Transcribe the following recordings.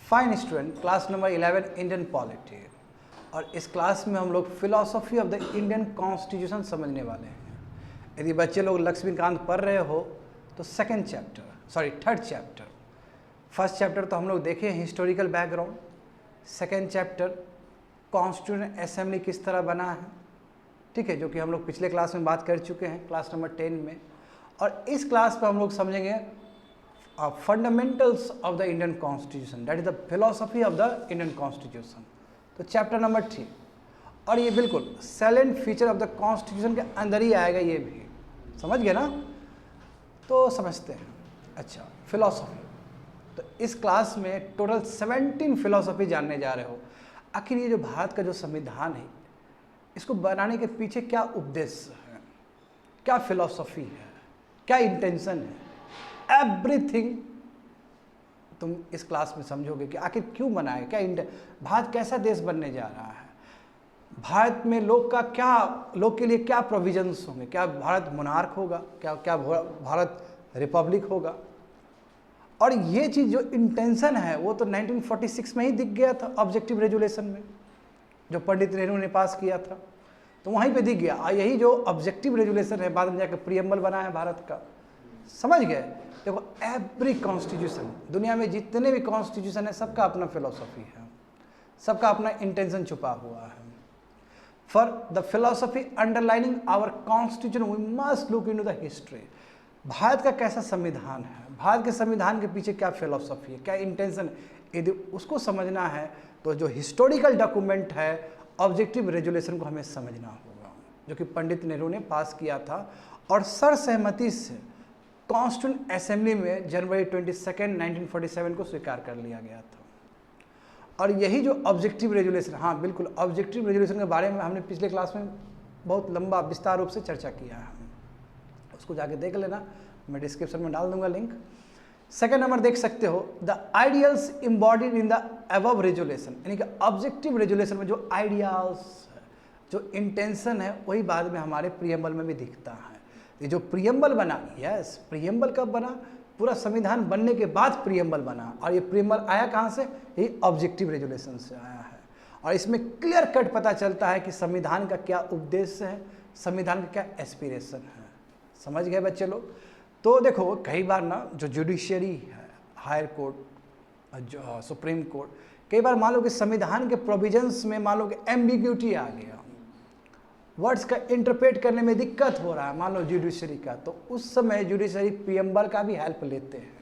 Fine student, class number 11 Indian polity. और इस class में हम लोग philosophy of the Indian constitution समझने वाले हैं। यदि बच्चे लोग लक्ष्मीकांत पढ़ रहे हो तो थर्ड चैप्टर। फर्स्ट चैप्टर तो हम लोग देखे historical background. Second chapter constitution assembly किस तरह बना है, ठीक है, जो कि हम लोग पिछले क्लास में बात कर चुके हैं, क्लास नंबर 10 में। और इस क्लास पर हम लोग समझेंगे fundamentals of the Indian constitution, that is the philosophy of the Indian constitution. तो चैप्टर नंबर 3, और ये बिल्कुल silent feature of the constitution के अंदर ही आएगा, ये भी समझ गए ना। तो समझते हैं। अच्छा, फिलॉसफी, तो इस क्लास में टोटल 17 फिलॉसफी जानने जा रहे हो। आखिर ये जो भारत का जो संविधान है, इसको बनाने के पीछे क्या उद्देश्य है, क्या फिलॉसफी है, क्या इंटेंशन है, एवरीथिंग तुम इस क्लास में समझोगे कि आखिर क्यों बनाए, क्या भारत कैसा देश बनने जा रहा है, भारत में लोग के लिए क्या प्रोविजंस होंगे, क्या भारत मोनार्क होगा, क्या भारत रिपब्लिक होगा। और ये चीज़ जो इंटेंशन है वो तो 1946 में ही दिख गया था ऑब्जेक्टिव रेजुलेशन में, जो पंडित नेहरू ने पास किया था, तो वहीं पे दिख गया। यही जो ऑब्जेक्टिव रेजुलेशन है बाद में जाकर प्रीएम्बल बना है भारत का, समझ गए। देखो, एवरी कॉन्स्टिट्यूशन, दुनिया में जितने भी कॉन्स्टिट्यूशन है सबका अपना फिलॉसफी है, सबका अपना इंटेंशन छुपा हुआ है। For the philosophy underlining our constitution we must look into the history. Bharat का कैसा संविधान है, भारत के संविधान के पीछे क्या फिलॉसफी है, क्या इंटेंशन है, यदि उसको समझना है तो जो हिस्टोरिकल डॉक्यूमेंट है ऑब्जेक्टिव रेजुलेशन को हमें समझना होगा, जो कि पंडित नेहरू ने पास किया था और सर्वसहमति से कॉन्स्टिट्यूशन असेंबली में जनवरी 22, 1947 को स्वीकार कर लिया गया था। और यही जो ऑब्जेक्टिव रेजुलेशन, हाँ बिल्कुल, ऑब्जेक्टिव रेजुलेशन के बारे में हमने पिछले क्लास में बहुत लंबा विस्तार रूप से चर्चा किया है, उसको जाके देख लेना, मैं डिस्क्रिप्शन में डाल दूंगा लिंक। सेकेंड नंबर देख सकते हो, the ideals embodied in the above resolution, यानी कि ऑब्जेक्टिव रेजुलेशन में जो आइडियाल्स है, जो इंटेंशन है, वही बाद में हमारे प्रीएम्बल में भी दिखता है। ये जो प्रीएम्बल बना, यस, प्रीएम्बल कब बना, पूरा संविधान बनने के बाद प्रीएम्बल बना। और ये प्रीएम्बल आया कहाँ से, यही ऑब्जेक्टिव रेजुलेशन से आया है। और इसमें क्लियर कट पता चलता है कि संविधान का क्या उद्देश्य है, संविधान का क्या एस्पिरेशन है। समझ गए बच्चे लोग। तो देखो, कई बार ना जो जुडिशियरी है, हायर कोर्ट, जो सुप्रीम कोर्ट, कई बार मान लो कि संविधान के प्रोविजंस में मान लो कि एम्बिग्यूटी आ गया, वर्ड्स का इंटरप्रेट करने में दिक्कत हो रहा है, मान लो जुडिशरी का, तो उस समय जुडिशरी प्रीएम्बल का भी हेल्प लेते हैं,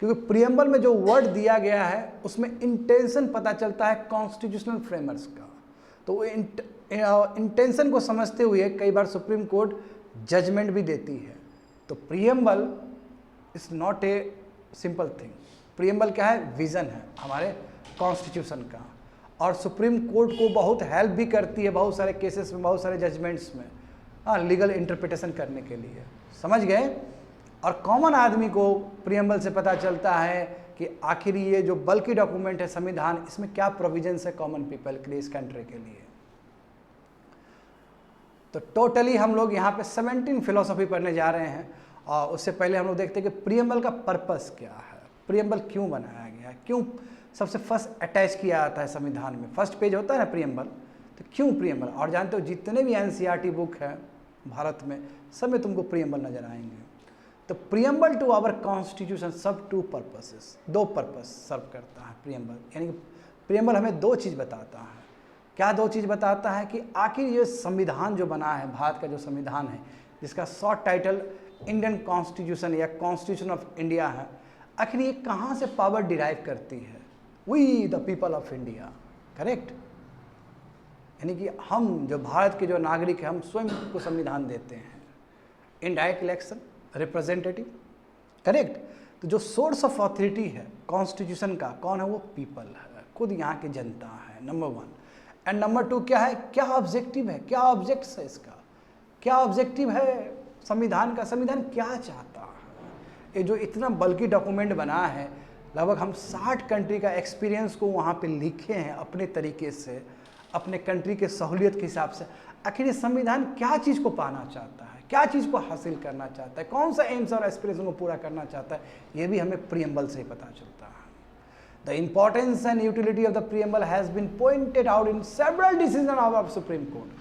क्योंकि प्रीएम्बल में जो वर्ड दिया गया है उसमें इंटेंशन पता चलता है कॉन्स्टिट्यूशनल फ्रेमर्स का। तो वो इंटेंशन को समझते हुए कई बार सुप्रीम कोर्ट जजमेंट भी देती है। तो preamble is not a simple thing. Preamble क्या है, विजन है हमारे कॉन्स्टिट्यूशन का, और सुप्रीम कोर्ट को बहुत हेल्प भी करती है बहुत सारे केसेस में, बहुत सारे जजमेंट्स में, हाँ, लीगल इंटरप्रिटेशन करने के लिए। समझ गए। और कॉमन आदमी को प्रीएम्बल से पता चलता है कि आखिर ये जो बल्कि डॉक्यूमेंट है संविधान, इसमें क्या प्रोविजंस है कॉमन पीपल के लिए, इस कंट्री के लिए। तो टोटली हम लोग यहाँ पे 17 फिलॉसफी पढ़ने जा रहे हैं। और उससे पहले हम लोग देखते हैं कि प्रीएम्बल का पर्पस क्या है, प्रीएम्बल क्यों बनाया गया, क्यों सबसे फर्स्ट अटैच किया जाता है संविधान में, फर्स्ट पेज होता है ना प्रीएम्बल, तो क्यों प्रीएम्बल। और जानते हो जितने भी एनसीईआरटी बुक है भारत में, सब में तुमको प्रीएम्बल नजर आएंगे। तो प्रीएम्बल टू आवर कॉन्स्टिट्यूशन सब 2 पर्पसेस, 2 पर्पस सर्व करता है प्रीएम्बल। यानी कि प्रीएम्बल हमें 2 चीज़ बताता है। क्या 2 चीज़ बताता है कि आखिर ये संविधान जो बना है, भारत का जो संविधान है, जिसका शॉर्ट टाइटल इंडियन कॉन्स्टिट्यूशन या कॉन्स्टिट्यूशन ऑफ इंडिया है, आखिर ये कहाँ से पावर डिराइव करती है, we the people of India, correct. यानी कि हम जो भारत के जो नागरिक हैं, हम स्वयं को संविधान देते हैं, इनडायरेक्ट इलेक्शन, रिप्रेजेंटेटिव, करेक्ट। तो जो सोर्स ऑफ अथॉरिटी है कॉन्स्टिट्यूशन का, कौन है, वो पीपल है, खुद यहाँ की जनता है, नंबर 1। एंड नंबर 2 क्या है, क्या ऑब्जेक्टिव है, क्या ऑब्जेक्ट्स है इसका, क्या ऑब्जेक्टिव है संविधान का, संविधान क्या चाहता है। ये जो इतना बल्कि डॉक्यूमेंट बना है, लगभग हम 60 कंट्री का एक्सपीरियंस को वहाँ पे लिखे हैं अपने तरीके से, अपने कंट्री के सहूलियत के हिसाब से। आखिर ये संविधान क्या चीज़ को पाना चाहता है, क्या चीज़ को हासिल करना चाहता है, कौन सा एम्स और एस्पिरेशन को पूरा करना चाहता है, ये भी हमें प्रीएम्बल से ही पता चलता है। The importance and utility of the preamble has been pointed out in several decision of supreme court.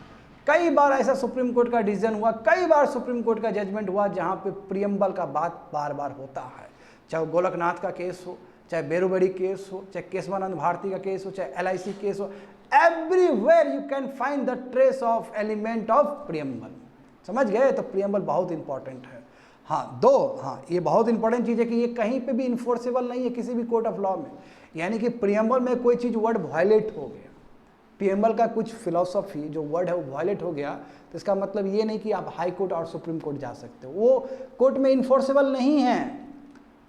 कई बार ऐसा सुप्रीम कोर्ट का डिसीजन हुआ, कई बार सुप्रीम कोर्ट का जजमेंट हुआ जहाँ पे प्रीएम्बल का बात बार बार होता है, चाहे वो गोलकनाथ का केस हो, चाहे बेरुबड़ी केस हो, चाहे केशवानंद भारती का केस हो, चाहे LIC केस हो, everywhere you can find the trace of element of preamble. समझ गए? तो प्रीएम्बल बहुत इंपॉर्टेंट है। हाँ, ये बहुत इंपॉर्टेंट चीज़ है कि ये कहीं पे भी इन्फोर्सेबल नहीं है किसी भी कोर्ट ऑफ लॉ में, यानी कि प्रीएम्बल में कोई चीज़ वर्ड वायलेट हो गया, प्रीएम्बल का कुछ फिलॉसफी जो वर्ड है वो वायलेट हो गया, तो इसका मतलब ये नहीं कि आप हाई कोर्ट और सुप्रीम कोर्ट जा सकते हो, वो कोर्ट में इन्फोर्सेबल नहीं है।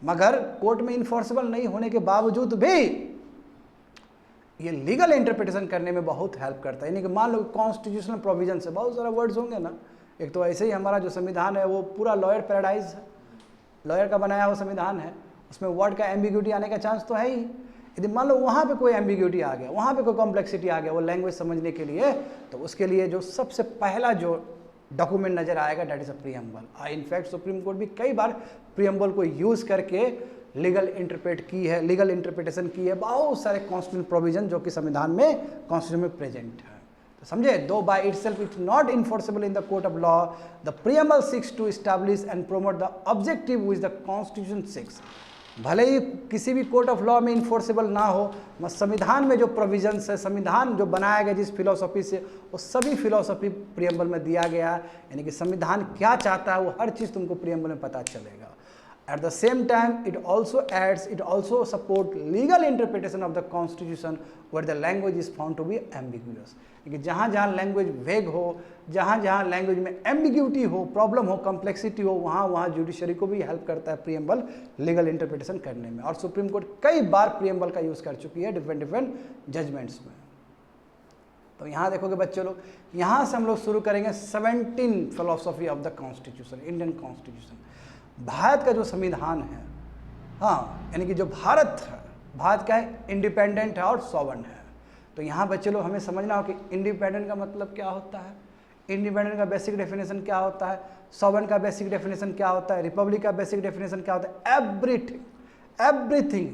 मगर कोर्ट में इन्फोर्सेबल नहीं होने के बावजूद भी ये लीगल इंटरप्रिटेशन करने में बहुत हेल्प करता है। यानी कि मान लो कॉन्स्टिट्यूशनल प्रोविजन से बहुत सारा वर्ड्स होंगे ना, एक तो ऐसे ही हमारा जो संविधान है वो पूरा लॉयर पैराडाइज है, लॉयर का बनाया हुआ संविधान है, उसमें वर्ड का एम्बिग्यूटी आने का चांस तो है ही। यदि मान लो वहाँ पे कोई एम्बिग्यूटी आ गया, वहाँ पे कोई कॉम्प्लेक्सिटी आ गया वो लैंग्वेज समझने के लिए, तो उसके लिए जो सबसे पहला जो डॉक्यूमेंट नज़र आएगा that is a preamble. In fact supreme court भी कई बार प्रीएम्बल को यूज़ करके लीगल इंटरप्रिटेशन की है बहुत सारे कॉन्स्टिट्यूशनल प्रोविजन जो कि संविधान में कॉन्स्टिट्यूशन में प्रेजेंट है। तो समझे, though by itself it not enforceable in the court of law, the preamble seeks to establish and promote the objective which the constitution seeks. भले ही किसी भी कोर्ट ऑफ लॉ में इन्फोर्सेबल ना हो, मगर संविधान में जो प्रोविजंस है, संविधान जो बनाया गया जिस फिलॉसफी से, वो सभी फिलॉसफी प्रीएम्बल में दिया गया, यानी कि संविधान क्या चाहता है वो हर चीज़ तुमको प्रीएम्बल में पता चलेगा। At the same time, it also support legal interpretation of the constitution where the language is found to be ambiguous। कि जहाँ जहाँ लैंग्वेज वेग हो, जहाँ जहाँ लैंग्वेज में एम्बिग्यूटी हो, प्रॉब्लम हो, कॉम्प्लेक्सिटी हो, वहाँ जुडिशरी को भी हेल्प करता है प्रीएम्बल लीगल इंटरप्रिटेशन करने में। और सुप्रीम कोर्ट कई बार प्रीएम्बल का यूज़ कर चुकी है डिफरेंट जजमेंट्स में। तो यहाँ देखोगे बच्चे लोग, यहाँ से हम लोग शुरू करेंगे 17 philosophy of the constitution, Indian constitution. Bharat का जो संविधान है, हाँ, यानी कि जो भारत है, भारत क्या है, इंडिपेंडेंट है और सॉवरेन है। तो यहाँ बच्चे लोग हमें समझना हो कि इंडिपेंडेंट का मतलब क्या होता है, इंडिपेंडेंट का बेसिक डेफिनेशन क्या होता है, सॉवरेन का बेसिक डेफिनेशन क्या होता है, रिपब्लिक का बेसिक डेफिनेशन क्या होता है, everything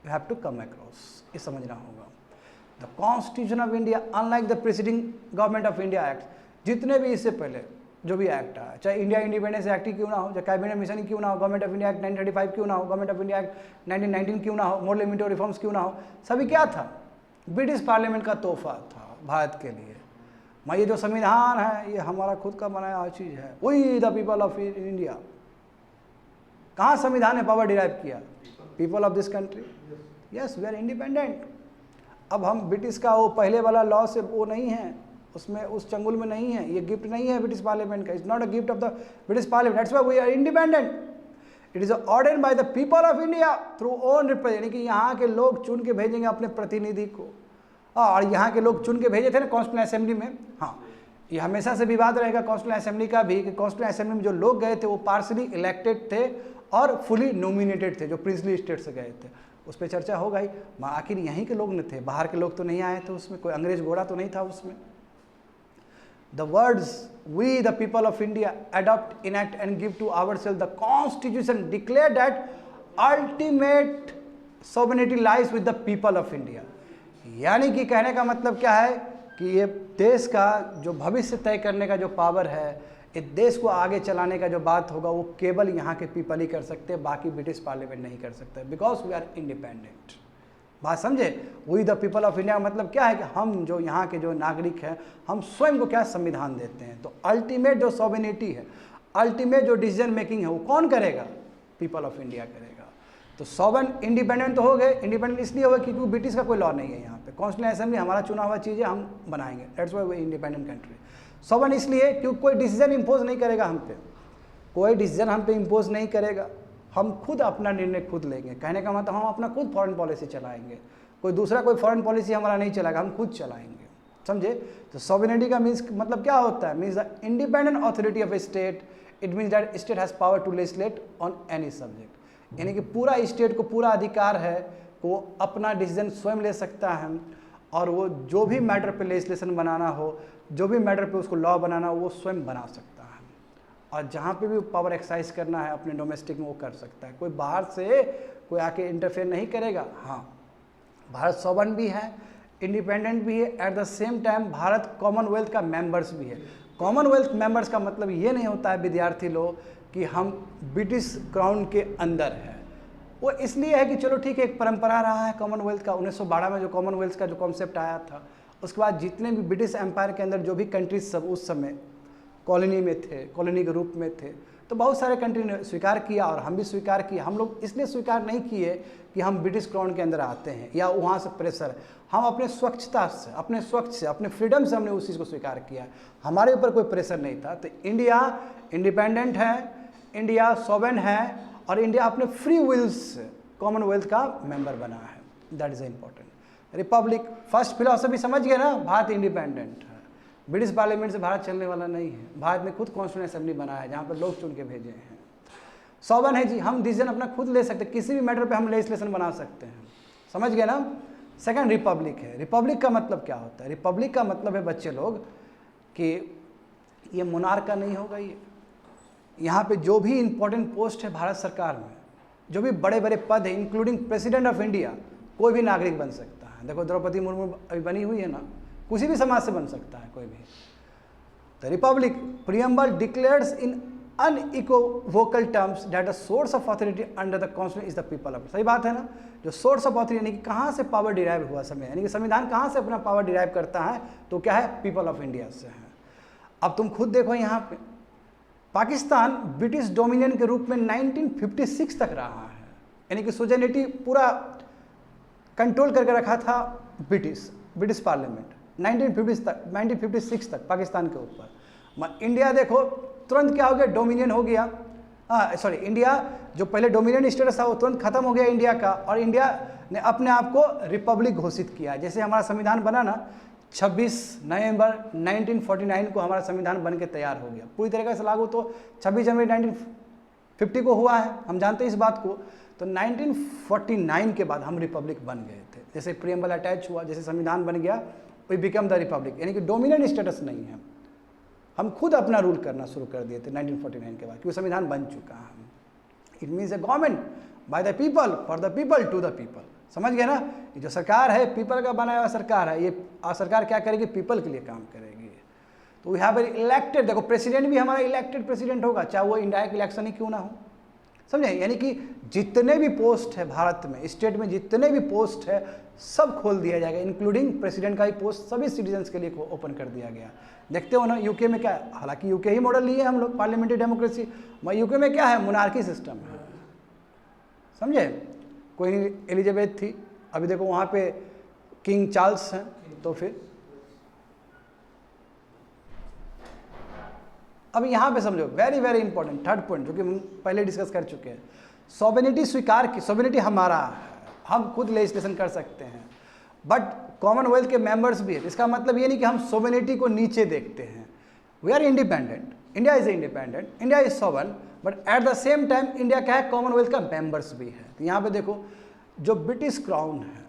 you have to come across, ये समझना होगा। The constitution of India unlike the presiding government of India act, जितने भी इससे पहले जो भी एक्ट आया, चाहे इंडिया इंडिपेंडेंस एक्ट ही क्यों ना हो, चाहे कैबिनेट मिशन क्यों ना हो, गवर्नमेंट ऑफ इंडिया एक्ट 1935 क्यों ना हो, गवर्नमेंट ऑफ इंडिया एक्ट 1919 क्यों ना हो, मॉडल लिमिट रिफॉर्म्स क्यों ना हो, सभी क्या था, ब्रिटिश पार्लियामेंट का तोहफा था भारत के लिए। मैं ये जो संविधान है ये हमारा खुद का बनाया हुआ चीज़ है, we the people of India. कहाँ संविधान ने पावर डिराइव किया, people of this country, yes we are independent. अब हम ब्रिटिश का वो पहले वाला लॉ से वो नहीं है, उसमें उस चंगुल में नहीं है, ये गिफ्ट नहीं है ब्रिटिश पार्लियामेंट का, it's not a gift of the British parliament, that's why we are independent. It is ordered by the people of India through own represent, यानी कि यहाँ के लोग चुन के भेजेंगे अपने प्रतिनिधि को। और यहाँ के लोग चुन के भेजे थे ना कॉन्स्टिट्यूशन असेंबली में। हाँ, ये हमेशा से विवाद रहेगा कॉन्स्टिट्यूशन असेंबली का भी, कि कॉन्स्टिट्यूशन असेंबली में जो लोग गए थे वो पार्शली इलेक्टेड थे और फुली नॉमिनेटेड थे, जो प्रिंसली स्टेट से गए थे, उस पर चर्चा हो गई। आखिर यहीं के लोग न थे, बाहर के लोग तो नहीं आए थे उसमें, कोई अंग्रेज घोड़ा तो नहीं था उसमें। The words we the people of India adopt, enact and give to ourselves the constitution declare that ultimate sovereignty lies with the people of India। यानी कि कहने का मतलब क्या है कि ये देश का जो भविष्य तय करने का जो पावर है, इस देश को आगे चलाने का जो बात होगा वो केवल यहाँ के पीपल ही कर सकते हैं, बाकी ब्रिटिश पार्लियामेंट नहीं कर सकते, बिकॉज वी आर इंडिपेंडेंट। बात समझे, we the people of India मतलब क्या है कि हम जो यहाँ के जो नागरिक हैं, हम स्वयं को क्या संविधान देते हैं। तो अल्टीमेट जो सॉवरेनिटी है, अल्टीमेट जो डिसीजन मेकिंग है वो कौन करेगा, पीपल ऑफ इंडिया करेगा। तो सॉवरेन इंडिपेंडेंट तो हो गए, इंडिपेंडेंट इसलिए हो गए क्योंकि ब्रिटिश का कोई लॉ नहीं है यहाँ पे, कॉन्स्टिट्यूशन असेंबली हमारा चुना हुआ चीज़ है, हम बनाएंगे, that's why we independent country. Sovereign इसलिए क्योंकि कोई डिसीजन इम्पोज नहीं करेगा हम पे, कोई डिसीजन हम पे इम्पोज नहीं करेगा, हम खुद अपना निर्णय खुद लेंगे। कहने का मतलब हम अपना खुद फॉरेन पॉलिसी चलाएंगे, कोई दूसरा कोई फॉरेन पॉलिसी हमारा नहीं चलाएगा, हम खुद चलाएंगे, समझे। तो सॉवरेनिटी का मीन्स मतलब क्या होता है, means the independent authority of a state, it means that state has power to legislate on any subject, यानी कि पूरा स्टेट को पूरा अधिकार है कि वो अपना डिसीजन स्वयं ले सकता है, और वो जो भी मैटर पे लेजिस्लेशन बनाना हो, जो भी मैटर पे उसको लॉ बनाना हो, वो स्वयं बना सकता है। और जहाँ पे भी पावर एक्सरसाइज करना है अपने डोमेस्टिक में वो कर सकता है, कोई बाहर से कोई आके इंटरफेयर नहीं करेगा। हाँ, भारत सॉवरेन भी है, इंडिपेंडेंट भी है, eight the same time Bharat Commonwealth का मेंबर्स भी है। कॉमनवेल्थ मेंबर्स का मतलब ये नहीं होता है विद्यार्थी लोग कि हम ब्रिटिश क्राउन के अंदर है। वो इसलिए है कि चलो ठीक है, एक परंपरा रहा है कॉमनवेल्थ का। 1912 में जो कॉमनवेल्थ का जो कॉन्सेप्ट आया था, उसके बाद जितने भी ब्रिटिश एम्पायर के अंदर जो भी कंट्रीज सब उस समय कॉलोनी में थे, कॉलोनी के रूप में थे, तो बहुत सारे कंट्री ने स्वीकार किया और हम भी स्वीकार किए। हम लोग इसलिए स्वीकार नहीं किए कि हम ब्रिटिश क्राउन के अंदर आते हैं या वहाँ से प्रेशर है। हम अपने स्वच्छता से, अपने स्वच्छ से, अपने फ्रीडम से हमने उस चीज़ को स्वीकार किया। हमारे ऊपर कोई प्रेशर नहीं था। तो इंडिया इंडिपेंडेंट है, इंडिया सॉवरेन है और इंडिया अपने फ्री विल से कॉमनवेल्थ का मेंबर बना है। That is important. Republic, first philosophy समझ गए ना, भारत इंडिपेंडेंट है। ब्रिटिश पार्लियामेंट से भारत चलने वाला नहीं है। भारत ने खुद कॉन्स्टिट्यूशन असेंबली बनाया है जहाँ पर लोग चुन के भेजे हैं। सॉवरेन है जी, हम डिसीजन अपना खुद ले सकते हैं, किसी भी मैटर पे हम लेजिस्लेशन बना सकते हैं। समझ गए ना। सेकंड रिपब्लिक है। रिपब्लिक का मतलब क्या होता है? रिपब्लिक का मतलब है बच्चे लोग कि ये मोनार्क का नहीं होगा। ये यहाँ पे जो भी इंपॉर्टेंट पोस्ट है भारत सरकार में, जो भी बड़े बड़े पद है, इंक्लूडिंग प्रेसिडेंट ऑफ इंडिया, कोई भी नागरिक बन सकता है। देखो द्रौपदी मुर्मू अभी बनी हुई है ना, किसी भी समाज से बन सकता है कोई भी। The republic preamble declares in unequivocal terms that the source of authority under the constitution is the people of. सही बात है ना। जो सोर्स ऑफ अथॉरिटी यानी कि कहाँ से पावर डिराइव हुआ समय, यानी कि संविधान कहाँ से अपना पावर डिराइव करता है, तो क्या है? पीपल ऑफ इंडिया से है। अब तुम खुद देखो यहाँ पे पाकिस्तान ब्रिटिश डोमिनियन के रूप में 1956 तक रहा है, यानी कि सोजेनिटी पूरा कंट्रोल करके रखा था ब्रिटिश पार्लियामेंट 1956 तक पाकिस्तान के ऊपर। इंडिया देखो तुरंत क्या हो गया? डोमिनियन हो गया। सॉरी, इंडिया जो पहले डोमिनियन स्टेटस था वो तुरंत खत्म हो गया इंडिया का, और इंडिया ने अपने आप को रिपब्लिक घोषित किया। जैसे हमारा संविधान बना ना, 26 नवंबर 1949 को हमारा संविधान बन के तैयार हो गया। पूरी तरीके से लागू तो 26 जनवरी 1950 को हुआ है, हम जानते हैं इस बात को। तो 1949 के बाद हम रिपब्लिक बन गए थे। जैसे प्रीएम्बल अटैच हुआ, जैसे संविधान बन गया, वी बिकम द रिपब्लिक, यानी कि डोमिनेंट स्टेटस नहीं है। हम खुद अपना रूल करना शुरू कर दिए थे 1949 के बाद, क्योंकि संविधान बन चुका है। It means a government by the people for the people to the people. समझ गए ना। ये जो सरकार है पीपल का बनाया हुआ सरकार है। ये सरकार क्या करेगी? पीपल के लिए काम करेगी। तो वी हैव इलेक्टेड, देखो प्रेसिडेंट भी हमारा इलेक्टेड प्रेसिडेंट होगा, चाहे वो इंडायरेक्ट इलेक्शन ही क्यों ना हो। समझे? यानी कि जितने भी पोस्ट है भारत में, स्टेट में जितने भी पोस्ट है सब खोल दिया जाएगा, इंक्लूडिंग प्रेसिडेंट का ही पोस्ट सभी सिटीजन्स के लिए ओपन कर दिया गया। देखते हो ना यूके में क्या है, हालांकि यूके ही मॉडल लिए हम लोग पार्लियामेंट्री डेमोक्रेसी, मगर यूके में क्या है? मोनार्की सिस्टम है। समझे? कोई एलिजाबेथ थी, अभी देखो वहाँ पे किंग चार्ल्स हैं। तो फिर अब यहाँ पे समझो, very very important third point जो कि हम पहले डिस्कस कर चुके हैं। सॉवरेनिटी स्वीकार की, सॉवरेनिटी हमारा है, हम खुद लेजिस्लेशन कर सकते हैं, बट कॉमनवेल्थ के मेंबर्स भी है। इसका मतलब ये नहीं कि हम सॉवरेनिटी को नीचे देखते हैं। We are independent, India is independent, India is sovereign, but at the same time India क्या है? कॉमनवेल्थ का मेंबर्स भी है। तो यहाँ पे देखो जो ब्रिटिश क्राउन है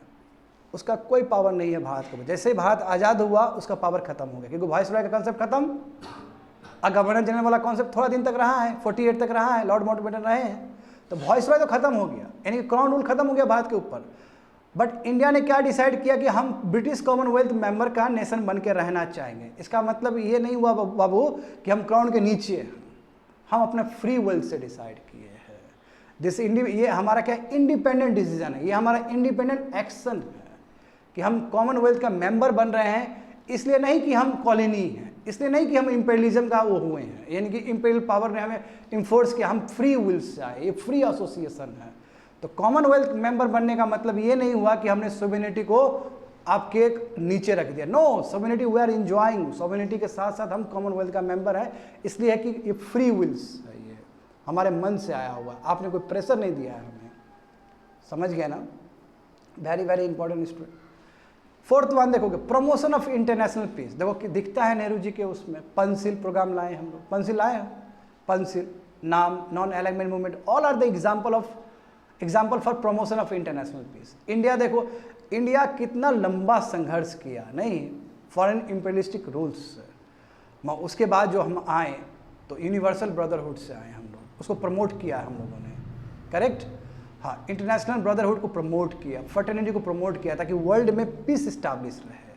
उसका कोई पावर नहीं है भारत को। जैसे ही भारत आज़ाद हुआ उसका पावर खत्म हो गया, क्योंकि वाइसरॉय का कंसेप्ट खत्म। और गवर्नर जनरल वाला कॉन्सेप्ट थोड़ा दिन तक रहा है, 48 तक रहा है, लॉर्ड माउंटबेटन रहे हैं। तो वाइसरॉय तो खत्म हो गया, यानी कि क्राउन रूल खत्म हो गया भारत के ऊपर। बट इंडिया ने क्या डिसाइड किया कि हम ब्रिटिश कॉमनवेल्थ मेंबर का नेशन बन के रहना चाहेंगे। इसका मतलब ये नहीं हुआ बाबू कि हम क्राउन के नीचे हैं, हम अपने फ्री विल से डिसाइड किए हैं। ये हमारा क्या इंडिपेंडेंट डिसीजन है, ये हमारा इंडिपेंडेंट एक्शन है कि हम कॉमनवेल्थ का मेंबर बन रहे हैं। इसलिए नहीं कि हम कॉलोनी हैं, इसलिए नहीं कि हम इंपेरियलिज्म का वो हुए हैं, यानी कि इंपेरियल पावर ने हमें इन्फोर्स किया, हम फ्री विल से आए, ये फ्री एसोसिएशन है। तो कॉमनवेल्थ मेंबर बनने का मतलब ये नहीं हुआ कि हमने सॉवरेनिटी को आपके नीचे रख दिया। No, sovereignty we are enjoying, sovereignty के साथ साथ हम कॉमनवेल्थ का मेंबर है, इसलिए है कि ये फ्री विल्स है, ये हमारे मन से आया हुआ, आपने कोई प्रेशर नहीं दिया है हमें। समझ गए ना। Very very important student. Fourth one देखोगे, प्रमोशन ऑफ इंटरनेशनल पीस। देखो कि दिखता है नेहरू जी के उसमें पंचशील प्रोग्राम लाए हम लोग, पंचशील लाए हैं, पंचशील नाम, non alignment movement, all are the example for promotion of international peace. India देखो, इंडिया कितना लंबा संघर्ष किया नहीं फॉरेन इंपेरियलिस्टिक रूल्स से। उसके बाद जो हम आए तो यूनिवर्सल ब्रदरहुड से आए हम लोग, उसको प्रमोट किया हम लोगों ने, करेक्ट। हाँ, इंटरनेशनल ब्रदरहुड को प्रमोट किया, फ्रेटर्निटी को प्रमोट किया ताकि वर्ल्ड में पीस इस्टाब्लिश रहे।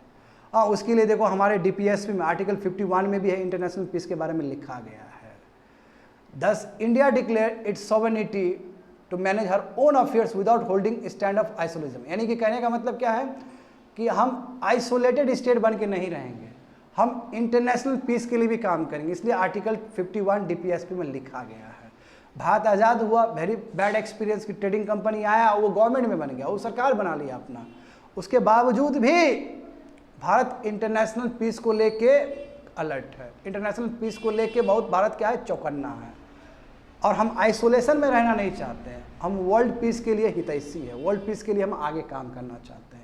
हाँ, उसके लिए देखो हमारे DPSP में आर्टिकल 51 में भी है, इंटरनेशनल पीस के बारे में लिखा गया है। Thus, India declared its sovereignty to manage her own affairs without holding stand of isolation। यानी कि कहने का मतलब क्या है कि हम आइसोलेटेड स्टेट बन के नहीं रहेंगे, हम इंटरनेशनल पीस के लिए भी काम करेंगे। इसलिए आर्टिकल 51 DPSP में लिखा गया है। भारत आज़ाद हुआ, वेरी बैड एक्सपीरियंस की ट्रेडिंग कंपनी आया, वो गवर्नमेंट में बन गया, वो सरकार बना लिया अपना। उसके बावजूद भी भारत इंटरनेशनल पीस को लेके अलर्ट है, इंटरनेशनल पीस को लेके बहुत भारत क्या है, चौकन्ना है। और हम आइसोलेशन में रहना नहीं चाहते हैं, हम वर्ल्ड पीस के लिए हितैषी है, वर्ल्ड पीस के लिए हम आगे काम करना चाहते हैं।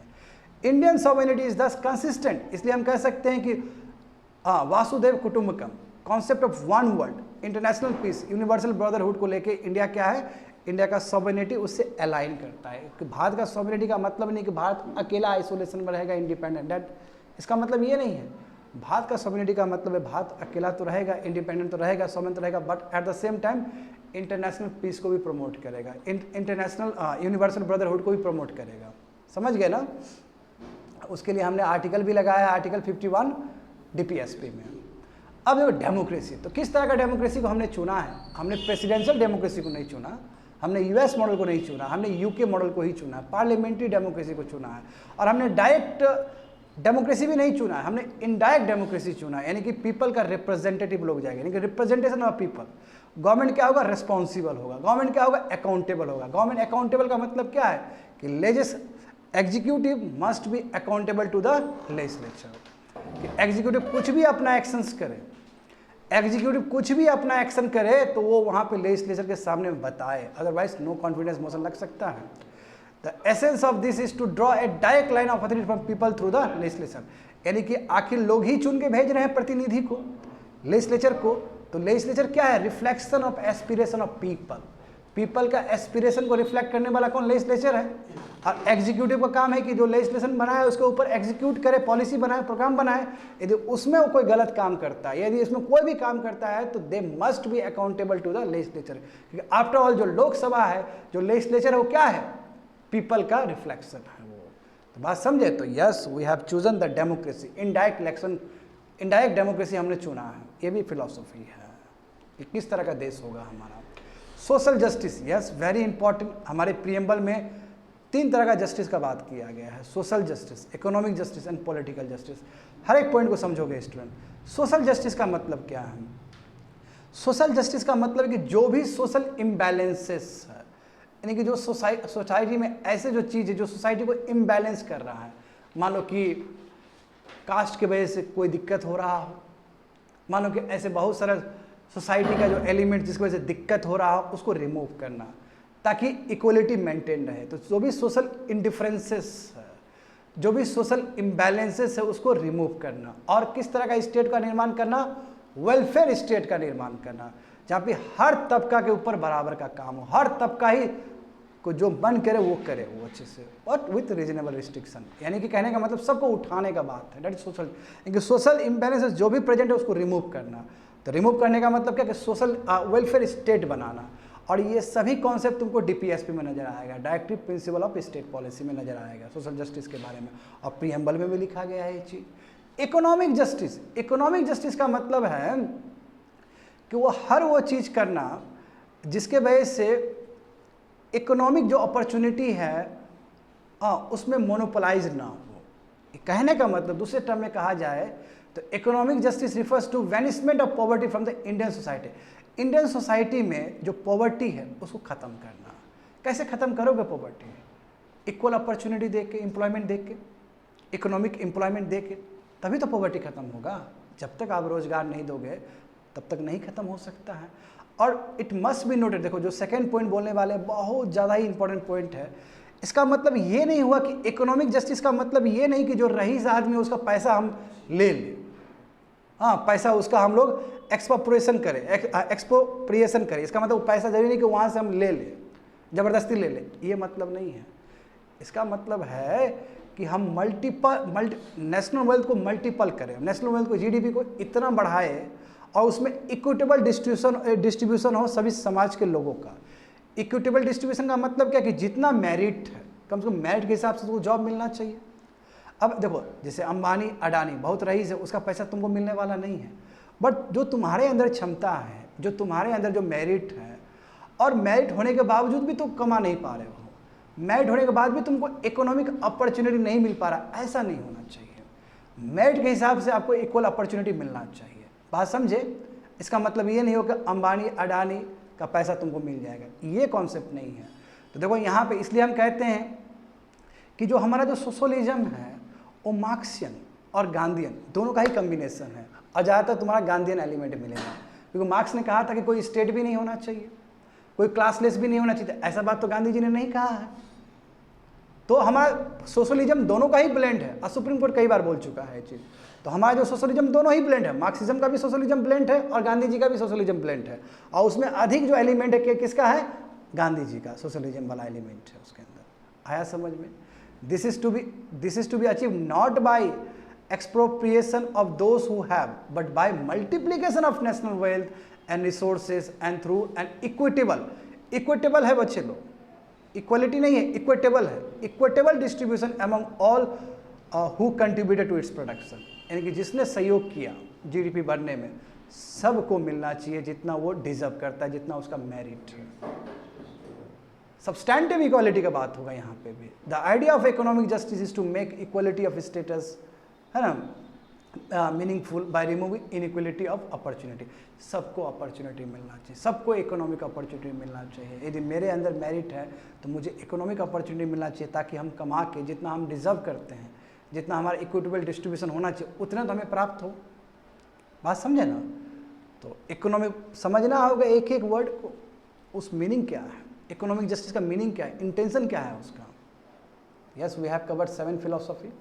Indian sovereignty is thus consistent, इसलिए हम कह सकते हैं कि वासुदेव कुटुंबकम, concept of one world, international peace, universal brotherhood को लेके इंडिया क्या है, इंडिया का सॉवरेनिटी उससे अलाइन करता है। कि भारत का सॉवरेनिटी का मतलब नहीं कि भारत अकेला आइसोलेशन में रहेगा, इंडिपेंडेंट, दैट इसका मतलब ये नहीं है। भारत का सॉवरेनिटी का मतलब है भारत अकेला तो रहेगा, इंडिपेंडेंट तो रहेगा, सॉवरेन तो रहेगा, but at the same time international peace को भी प्रमोट करेगा, इंटरनेशनल यूनिवर्सल ब्रदरहुड को भी प्रमोट करेगा। समझ गए ना? उसके लिए हमने आर्टिकल भी लगाया, आर्टिकल 51 DPSP में। अब देखो डेमोक्रेसी, तो किस तरह का डेमोक्रेसी को हमने चुना है? हमने प्रेसिडेंशियल डेमोक्रेसी को नहीं चुना, हमने US मॉडल को नहीं चुना, हमने UK मॉडल को ही चुना है, पार्लियामेंट्री डेमोक्रेसी को चुना है। और हमने डायरेक्ट डेमोक्रेसी भी नहीं चुना है, हमने इनडायरेक्ट डेमोक्रेसी चुना है, यानी कि पीपल का रिप्रेजेंटेटिव लोग जाएंगे, यानी कि रिप्रेजेंटेशन ऑफ पीपल। गवर्नमेंट क्या होगा, रिस्पॉन्सिबल होगा, गवर्नमेंट क्या होगा, अकाउंटेबल होगा। गवर्नमेंट अकाउंटेबल का मतलब क्या है कि executive must be accountable to the legislature. कि एग्जीक्यूटिव कुछ भी अपना एक्शंस करे, एग्जीक्यूटिव कुछ भी अपना एक्शन करे तो वो वहाँ पे लेजिस्लेचर के सामने बताए, अदरवाइज नो कॉन्फिडेंस मोशन लग सकता है। The essence of this is to draw a direct line of authority from people through the legislature, यानी कि आखिर लोग ही चुन के भेज रहे हैं प्रतिनिधि को, लेजिस्लेचर को। तो लेजिस्लेचर क्या है, reflection of aspiration of people, people का एस्पिरेशन को रिफ्लेक्ट करने वाला कौन, लेजिस्लेचर है। और एग्जीक्यूटिव का काम है कि जो लेजिस्लेशन बनाए उसके ऊपर एग्जीक्यूट करे, पॉलिसी बनाए, प्रोग्राम बनाए। यदि उसमें वो कोई गलत काम करता है, यदि इसमें कोई भी काम करता है तो they must be accountable to the legislature, क्योंकि आफ्टर ऑल जो लोकसभा है, जो लेजिस्लेचर है, वो क्या है, पीपल का रिफ्लेक्शन है वो। तो बात समझे? तो yes, we have chosen the democracy, indirect election, indirect democracy हमने चुना है। ये भी फिलॉसफी है कि किस तरह का देश होगा हमारा। Social justice, yes, very important. हमारे प्रीएम्बल में 3 तरह का जस्टिस का बात किया गया है, social justice, economic justice and political justice. हर एक पॉइंट को समझोगे स्टूडेंट। सोशल जस्टिस का मतलब क्या है? सोशल जस्टिस का मतलब है कि जो भी सोशल इम्बैलेंसेस है, यानी कि जो सोसाइटी में ऐसे जो चीज़ है जो सोसाइटी को इम्बैलेंस कर रहा है, मान लो कि कास्ट की वजह से कोई दिक्कत हो रहा हो, मान लो कि ऐसे बहुत सारा सोसाइटी का जो एलिमेंट जिसकी वजह से दिक्कत हो रहा हो, उसको रिमूव करना ताकि इक्वलिटी मेंटेन रहे। तो जो भी सोशल इंडिफरेंसेस है, जो भी सोशल इम्बैलेंसेस है, उसको रिमूव करना। और किस तरह का स्टेट का निर्माण करना, वेलफेयर स्टेट का निर्माण करना, जहाँ पे हर तबका के ऊपर बराबर का काम हो, हर तबका ही को जो मन करे वो करे, वो अच्छे से, और विथ रीजनेबल रिस्ट्रिक्शन। यानी कि कहने का मतलब सबको उठाने का बात है, दैट इज सोशल। यानी सोशल इम्बैलेंसेस जो भी प्रेजेंट है उसको रिमूव करना। तो रिमूव करने का मतलब क्या कि सोशल वेलफेयर स्टेट बनाना। और ये सभी कॉन्सेप्ट तुमको DPSP में नजर आएगा, directive principle of state policy में नजर आएगा, सोशल जस्टिस के बारे में। और प्रीएम्बल में भी लिखा गया है ये चीज़। इकोनॉमिक जस्टिस, इकोनॉमिक जस्टिस का मतलब है कि वो हर वो चीज़ करना जिसके वजह से इकोनॉमिक जो अपॉर्चुनिटी है उसमें मोनोपोलाइज ना हो। कहने का मतलब दूसरे टर्म में कहा जाए तो economic justice refers to vanishment of poverty from the Indian society. Indian society में जो पॉवर्टी है उसको ख़त्म करना। कैसे ख़त्म करोगे पॉवर्टी? इक्वल अपॉर्चुनिटी दे के, एम्प्लॉयमेंट दे के, इकोनॉमिक एम्प्लॉयमेंट दे के, तभी तो पॉवर्टी ख़त्म होगा। जब तक आप रोज़गार नहीं दोगे तब तक नहीं ख़त्म हो सकता है। और इट मस्ट बी नोटेड, देखो जो सेकेंड पॉइंट बोलने वाले बहुत ज़्यादा ही इंपॉर्टेंट पॉइंट है। इसका मतलब ये नहीं हुआ कि इकोनॉमिक जस्टिस का मतलब ये नहीं कि जो रईस आदमी है उसका पैसा हम ले लें, पैसा उसका हम लोग एक्सप्रोप्रिएशन करें, एक्सप्रोप्रिएशन करें। इसका मतलब पैसा जरूरी नहीं कि वहाँ से हम ले लें, ज़बरदस्ती ले लें, ये मतलब नहीं है। इसका मतलब है कि हम नेशनल वेल्थ को मल्टीपल करें, नेशनल वेल्थ को, GDP को इतना बढ़ाए और उसमें इक्विटेबल डिस्ट्रीब्यूशन हो सभी समाज के लोगों का। इक्विटेबल डिस्ट्रीब्यूशन का मतलब क्या कि जितना मेरिट है, कम से कम मेरिट के हिसाब से तुमको जॉब मिलना चाहिए। अब देखो, जैसे अंबानी अडानी बहुत रईस है, उसका पैसा तुमको मिलने वाला नहीं है, बट जो तुम्हारे अंदर क्षमता है, जो तुम्हारे अंदर जो मेरिट है, और मेरिट होने के बावजूद भी तुम कमा नहीं पा रहे हो, मेरिट होने के बाद भी तुमको इकोनॉमिक अपॉर्चुनिटी नहीं मिल पा रहा, ऐसा नहीं होना चाहिए। मेरिट के हिसाब से आपको इक्वल अपॉर्चुनिटी मिलना चाहिए। बात समझे? इसका मतलब ये नहीं हो कि अंबानी अडानी का पैसा तुमको मिल जाएगा, ये कॉन्सेप्ट नहीं है। तो देखो यहाँ पे इसलिए हम कहते हैं कि जो हमारा जो सोशलिज्म है वो मार्क्सियन और गांधीयन दोनों का ही कम्बिनेशन है, और ज़्यादातर तुम्हारा गांधीयन एलिमेंट मिलेगा, क्योंकि मार्क्स ने कहा था कि कोई स्टेट भी नहीं होना चाहिए, कोई क्लासलेस भी नहीं होना चाहिए। ऐसा बात तो गांधी जी ने नहीं कहा है। तो हमारा सोशलिज्म दोनों का ही ब्लेंड है, और सुप्रीम कोर्ट कई बार बोल चुका है ये चीज़। तो हमारा जो सोशलिज्म दोनों ही ब्लेंड है, मार्क्सिज्म का भी सोशलिज्म ब्लेंड है और गांधी जी का भी सोशलिज्म ब्लेंड है, और उसमें अधिक जो एलिमेंट है किसका है? गांधी जी का सोशलिज्म वाला एलिमेंट है उसके अंदर। आया समझ में? This is to be achieve not by expropriation of those who have, but by multiplication of national wealth and resources and through an equitable है बच्चे लोग, इक्वलिटी नहीं है, इक्विटेबल है, equitable distribution among all who contributed to its production, यानी कि जिसने सहयोग किया जीडीपी बढ़ने में, सबको मिलना चाहिए जितना वो डिजर्व करता है, जितना उसका मेरिट है। सब्सटैंटिव इक्वालिटी का बात होगा यहाँ पे भी। The idea of economic justice is to make equality of status, है ना, meaningful by removing inequality of opportunity. सबको अपॉर्चुनिटी मिलना चाहिए, सबको इकोनॉमिक अपॉर्चुनिटी मिलना चाहिए। यदि मेरे अंदर मेरिट है तो मुझे इकोनॉमिक अपॉर्चुनिटी मिलना चाहिए, ताकि हम कमा के जितना हम डिजर्व करते हैं, जितना हमारा इक्विटेबल डिस्ट्रीब्यूशन होना चाहिए, उतना तो हमें प्राप्त हो। बात समझे ना? तो इकोनॉमिक समझना होगा एक एक वर्ड को, उस मीनिंग क्या है, इकोनॉमिक जस्टिस का मीनिंग क्या है, इंटेंशन क्या है उसका। Yes, we have covered 7 philosophy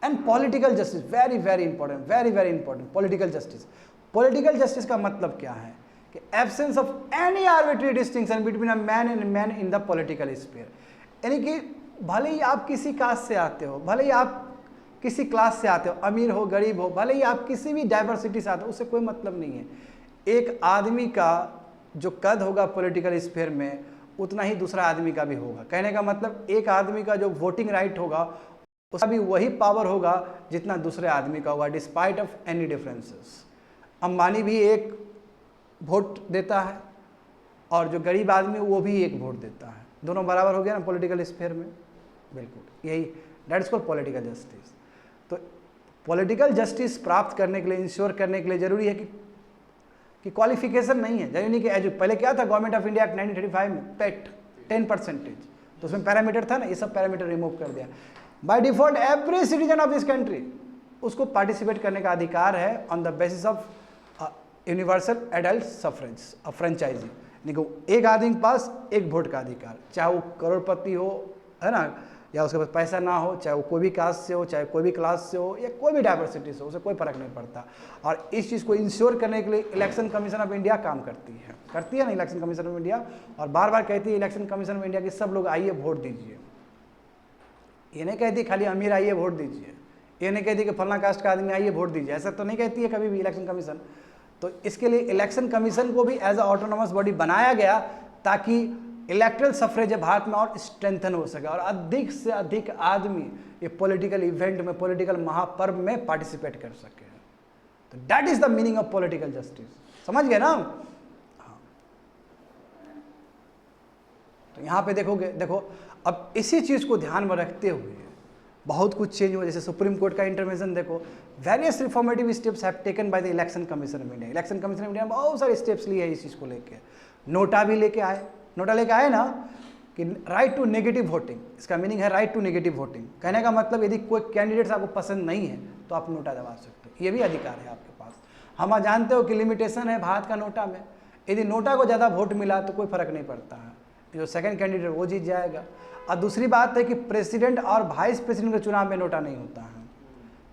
and political justice, very very important, very very important. Political justice, political justice का मतलब क्या है कि absence of any arbitrary distinction between a man and man in the political sphere. यानी कि भले ही आप किसी कास्ट से आते हो, भले ही आप किसी क्लास से आते हो, अमीर हो गरीब हो, भले ही आप किसी भी डाइवर्सिटी से आते हो, उससे कोई मतलब नहीं है। एक आदमी का जो कद होगा पॉलिटिकल स्फीयर में, उतना ही दूसरा आदमी का भी होगा। कहने का मतलब एक आदमी का जो वोटिंग राइट होगा उसका भी वही पावर होगा जितना दूसरे आदमी का होगा, despite of any differences. Ambani भी एक वोट देता है और जो गरीब आदमी वो भी एक वोट देता है, दोनों बराबर हो गया ना पॉलिटिकल स्फीयर में। बिल्कुल यही, that is called political justice. तो पॉलिटिकल जस्टिस प्राप्त करने के लिए, इंश्योर करने के लिए जरूरी है कि क्वालिफिकेशन नहीं है, जरूरी नहीं कि पहले क्या था गवर्नमेंट ऑफ इंडिया 1935 में पेट 10%, तो उसमें पैरामीटर था ना, ये सब पैरामीटर रिमूव कर दिया। By default every citizen of this country उसको पार्टिसिपेट करने का अधिकार है on the basis of universal adult suffrage, franchise. देखो एक आदमी के पास एक वोट का अधिकार, चाहे वो करोड़पति हो, है ना, या उसके पास पैसा ना हो, चाहे वो कोई भी कास्ट से हो, चाहे कोई भी क्लास से हो, या कोई भी डाइवर्सिटी से हो, उसे कोई फर्क नहीं पड़ता। और इस चीज़ को इंश्योर करने के लिए इलेक्शन कमीशन ऑफ इंडिया काम करती है ना, इलेक्शन कमीशन ऑफ इंडिया, और बार बार कहती है इलेक्शन कमीशन ऑफ इंडिया कि सब लोग आइए वोट दीजिए। ये नहीं कहती खाली अमीर आइए वोट दीजिए, ये नहीं कहती कि फलना कास्ट का आदमी आइए वोट दीजिए, ऐसा तो नहीं कहती है कभी भी इलेक्शन कमीशन। तो इसके लिए इलेक्शन कमीशन को भी एज अ ऑटोनोमस बॉडी बनाया गया ताकि इलेक्ट्रल सफरेज भारत में और स्ट्रेंथन हो सके और अधिक से अधिक आदमी ये पॉलिटिकल इवेंट में, पॉलिटिकल महापर्व में पार्टिसिपेट कर सके। तो that is the meaning of political justice. समझ गए ना? हाँ। तो यहाँ पे देखोगे, देखो अब इसी चीज़ को ध्यान में रखते हुए बहुत कुछ चेंज हुआ। जैसे सुप्रीम कोर्ट का इंटरवेंशन देखो, various reformative steps have taken by the election commission of India. Election commission of India बहुत सारे स्टेप्स लिए हैं इस चीज़ को लेके। नोटा भी लेके आए, नोटा लेके आए ना कि राइट टू नेगेटिव वोटिंग, इसका मीनिंग है राइट टू नेगेटिव वोटिंग। कहने का मतलब यदि कोई कैंडिडेट आपको पसंद नहीं है तो आप नोटा दबा सकते हो, ये भी अधिकार है आपके पास। हम जानते हो कि लिमिटेशन है भारत का नोटा में, यदि नोटा को ज़्यादा वोट मिला तो कोई फर्क नहीं पड़ता है, जो सेकंड कैंडिडेट वो जीत जाएगा। और दूसरी बात है कि प्रेसिडेंट और वाइस प्रेसिडेंट के चुनाव में नोटा नहीं होता है।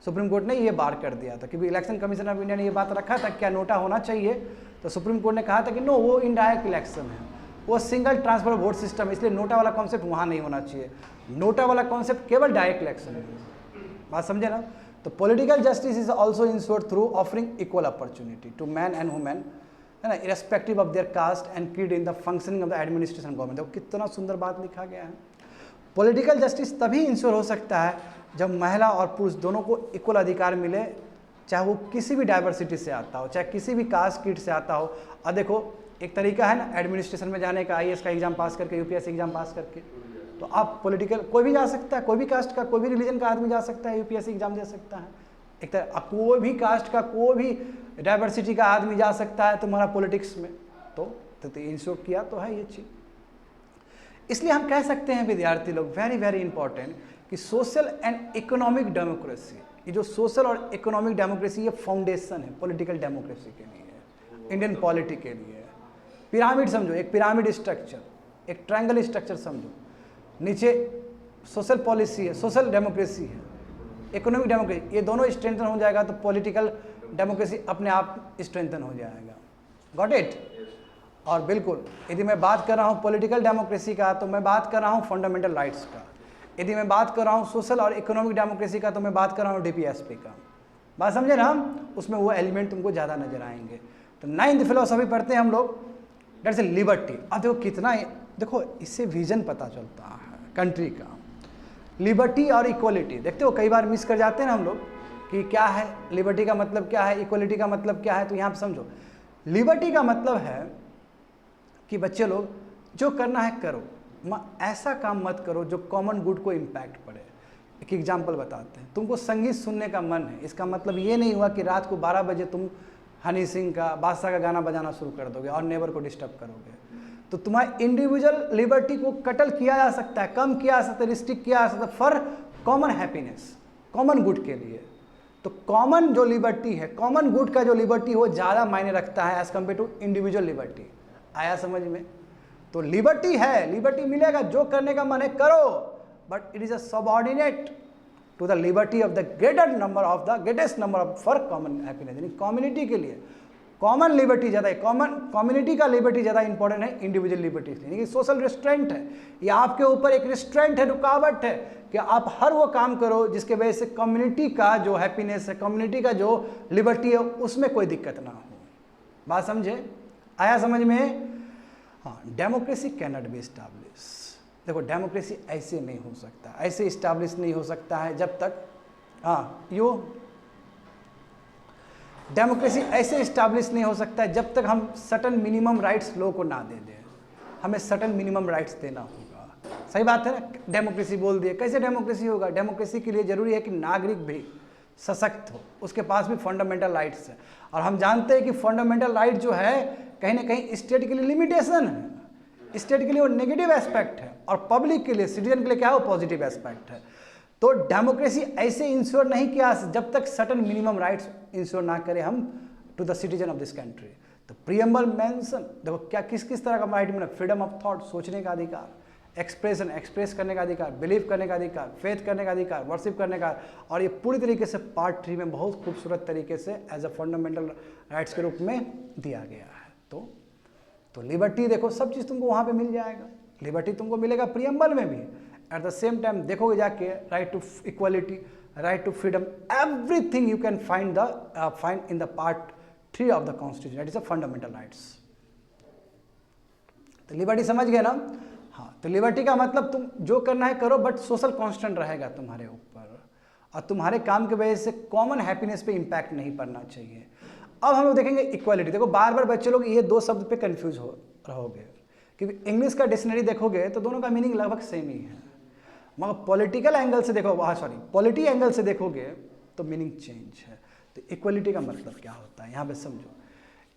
सुप्रीम कोर्ट ने ये बार कर दिया था, क्योंकि इलेक्शन कमीशन ऑफ इंडिया ने ये बात रखा था क्या नोटा होना चाहिए, तो सुप्रीम कोर्ट ने कहा था कि नो, वो इनडायरेक्ट इलेक्शन है, वो सिंगल ट्रांसफर वोट सिस्टम है, इसलिए नोटा वाला कॉन्सेप्ट वहाँ नहीं होना चाहिए। नोटा वाला कॉन्सेप्ट केवल डायरेक्ट इलेक्शन है। बात समझे ना? तो political justice is also ensured through offering equal opportunity to man and women है ना, irrespective of their caste and creed in the functioning of the administration government. देखो कितना सुंदर बात लिखा गया है। पॉलिटिकल जस्टिस तभी इंश्योर हो सकता है जब महिला और पुरुष दोनों को इक्वल अधिकार मिले, चाहे वो किसी भी डाइवर्सिटी से आता हो, चाहे किसी भी कास्ट क्रीड से आता हो। और देखो एक तरीका है ना एडमिनिस्ट्रेशन में जाने का, IAS का एग्जाम पास करके, UPSC एग्जाम पास करके, तो आप पॉलिटिकल कोई भी जा सकता है, कोई भी कास्ट का, कोई भी रिलीजन का आदमी जा सकता है, UPSC एग्जाम दे सकता है। एक तरह कोई भी कास्ट का, कोई भी डाइवर्सिटी का आदमी जा सकता है तुम्हारा पॉलिटिक्स में। तो इंश्योर किया तो है ये चीज़। इसलिए हम कह सकते हैं विद्यार्थी लोग, वेरी वेरी इंपॉर्टेंट, कि सोशल एंड इकोनॉमिक डेमोक्रेसी, ये जो सोशल और इकोनॉमिक डेमोक्रेसी ये फाउंडेशन है पॉलिटिकल डेमोक्रेसी के लिए, इंडियन पॉलिटी के लिए। पिरामिड समझो, एक पिरामिड स्ट्रक्चर, एक ट्रायंगल स्ट्रक्चर समझो, नीचे सोशल पॉलिसी है, सोशल डेमोक्रेसी है, इकोनॉमिक डेमोक्रेसी, ये दोनों स्ट्रेंथन हो जाएगा तो पॉलिटिकल डेमोक्रेसी अपने आप स्ट्रेंथन हो जाएगा। Got it? और बिल्कुल यदि मैं बात कर रहा हूँ पॉलिटिकल डेमोक्रेसी का तो मैं बात कर रहा हूँ फंडामेंटल राइट्स का, यदि मैं बात कर रहा हूँ सोशल और इकोनॉमिक डेमोक्रेसी का तो मैं बात कर रहा हूँ DPSP का। बात समझे ना हम? उसमें वो एलिमेंट तुमको ज़्यादा नजर आएंगे। तो 9th फिलोसफी पढ़ते हैं हम लोग, डेट्स ए लिबर्टी। अब देखो कितना, देखो इससे विजन पता चलता है कंट्री का। लिबर्टी और इक्वलिटी देखते हो कई बार मिस कर जाते हैं ना हम लोग कि क्या है लिबर्टी का मतलब, क्या है इक्वलिटी का मतलब, क्या है। तो यहाँ पर समझो, लिबर्टी का मतलब है कि बच्चे लोग जो करना है करो, ऐसा काम मत करो जो कॉमन गुड को इम्पैक्ट पड़े। एक एग्जांपल बताते हैं, तुमको संगीत सुनने का मन है, इसका मतलब ये नहीं हुआ कि रात को 12 बजे तुम हनी सिंह का, बादशाह का गाना बजाना शुरू कर दोगे और नेबर को डिस्टर्ब करोगे। तो तुम्हारी इंडिविजुअल लिबर्टी को कटल किया जा सकता है, कम किया जा सकता है, रिस्ट्रिक्ट किया जा सकता है for common happiness, common good के लिए। तो कॉमन जो लिबर्टी है, कॉमन गुड का जो लिबर्टी वो ज़्यादा मायने रखता है as compare to individual liberty. आया समझ में? तो लिबर्टी है, लिबर्टी मिलेगा, जो करने का मन है करो, but it is a subordinate to the liberty of the greatest number of for common happiness. यानी कम्युनिटी के लिए कॉमन लिबर्टी ज़्यादा है, कम्युनिटी का लिबर्टी ज़्यादा इंपॉर्टेंट है इंडिविजुअल लिबर्टी से। यानी कि सोशल रिस्ट्रेंट है, ये आपके ऊपर एक रिस्ट्रेंट है, रुकावट है कि आप हर वो काम करो जिसके वजह से कम्युनिटी का जो हैप्पीनेस है, कम्युनिटी का जो लिबर्टी है उसमें कोई दिक्कत ना हो। बात समझे? आया समझ में? हाँ, democracy can not be establish. देखो डेमोक्रेसी ऐसे नहीं हो सकता, ऐसे इस्टेब्लिश नहीं हो सकता है जब तक, हाँ यो डेमोक्रेसी ऐसे इस्टेब्लिश नहीं हो सकता है जब तक हम सर्टन मिनिमम राइट्स लोगों को ना दे दें। हमें सर्टन मिनिमम राइट्स देना होगा। सही बात है ना? डेमोक्रेसी बोल दिए, कैसे डेमोक्रेसी होगा? डेमोक्रेसी के लिए जरूरी है कि नागरिक भी सशक्त हो, उसके पास भी फंडामेंटल राइट्स है। और हम जानते हैं कि फंडामेंटल राइट जो है कहीं ना कहीं स्टेट के लिए लिमिटेशन है, स्टेट के लिए वो नेगेटिव एस्पेक्ट है और पब्लिक के लिए, सिटीजन के लिए क्या है वो पॉजिटिव एस्पेक्ट है। तो डेमोक्रेसी ऐसे इंश्योर नहीं किया जब तक सर्टन मिनिमम राइट्स इंश्योर ना करें हम to the citizen of this country. तो प्रीएम्बल मेंशन देखो क्या किस किस तरह का राइट मिला, फ्रीडम ऑफ थॉट, सोचने का अधिकार, एक्सप्रेशन, एक्सप्रेस करने का अधिकार, बिलीव करने का अधिकार, फेथ करने का अधिकार, वर्शिप करने का, और ये पूरी तरीके से पार्ट 3 में बहुत खूबसूरत तरीके से एज अ फंडामेंटल राइट्स के रूप में दिया गया है। तो लिबर्टी देखो सब चीज़ तुमको वहाँ पे मिल जाएगा, लिबर्टी तुमको मिलेगा प्रीएम्बल में भी। एट द सेम टाइम देखोगे जाके right to equality, right to freedom, everything you can find in the part 3 of the constitution, that is a fundamental rights. तो लिबर्टी समझ गए ना? हाँ, तो लिबर्टी का मतलब तुम जो करना है करो, बट सोशल कांस्टेंट रहेगा तुम्हारे ऊपर और तुम्हारे काम की वजह से कॉमन हैप्पीनेस पे इम्पैक्ट नहीं पड़ना चाहिए। अब हम लोग देखेंगे इक्वालिटी। देखो बार बार बच्चे लोग ये 2 शब्द पे कंफ्यूज हो रहोगे, क्योंकि इंग्लिश का डिक्शनरी देखोगे तो दोनों का मीनिंग लगभग सेम ही है, मगर पॉलिटिकल एंगल से देखो, पॉलिटी एंगल से देखोगे तो मीनिंग चेंज है। तो इक्वालिटी का मतलब क्या होता है यहाँ पे समझो।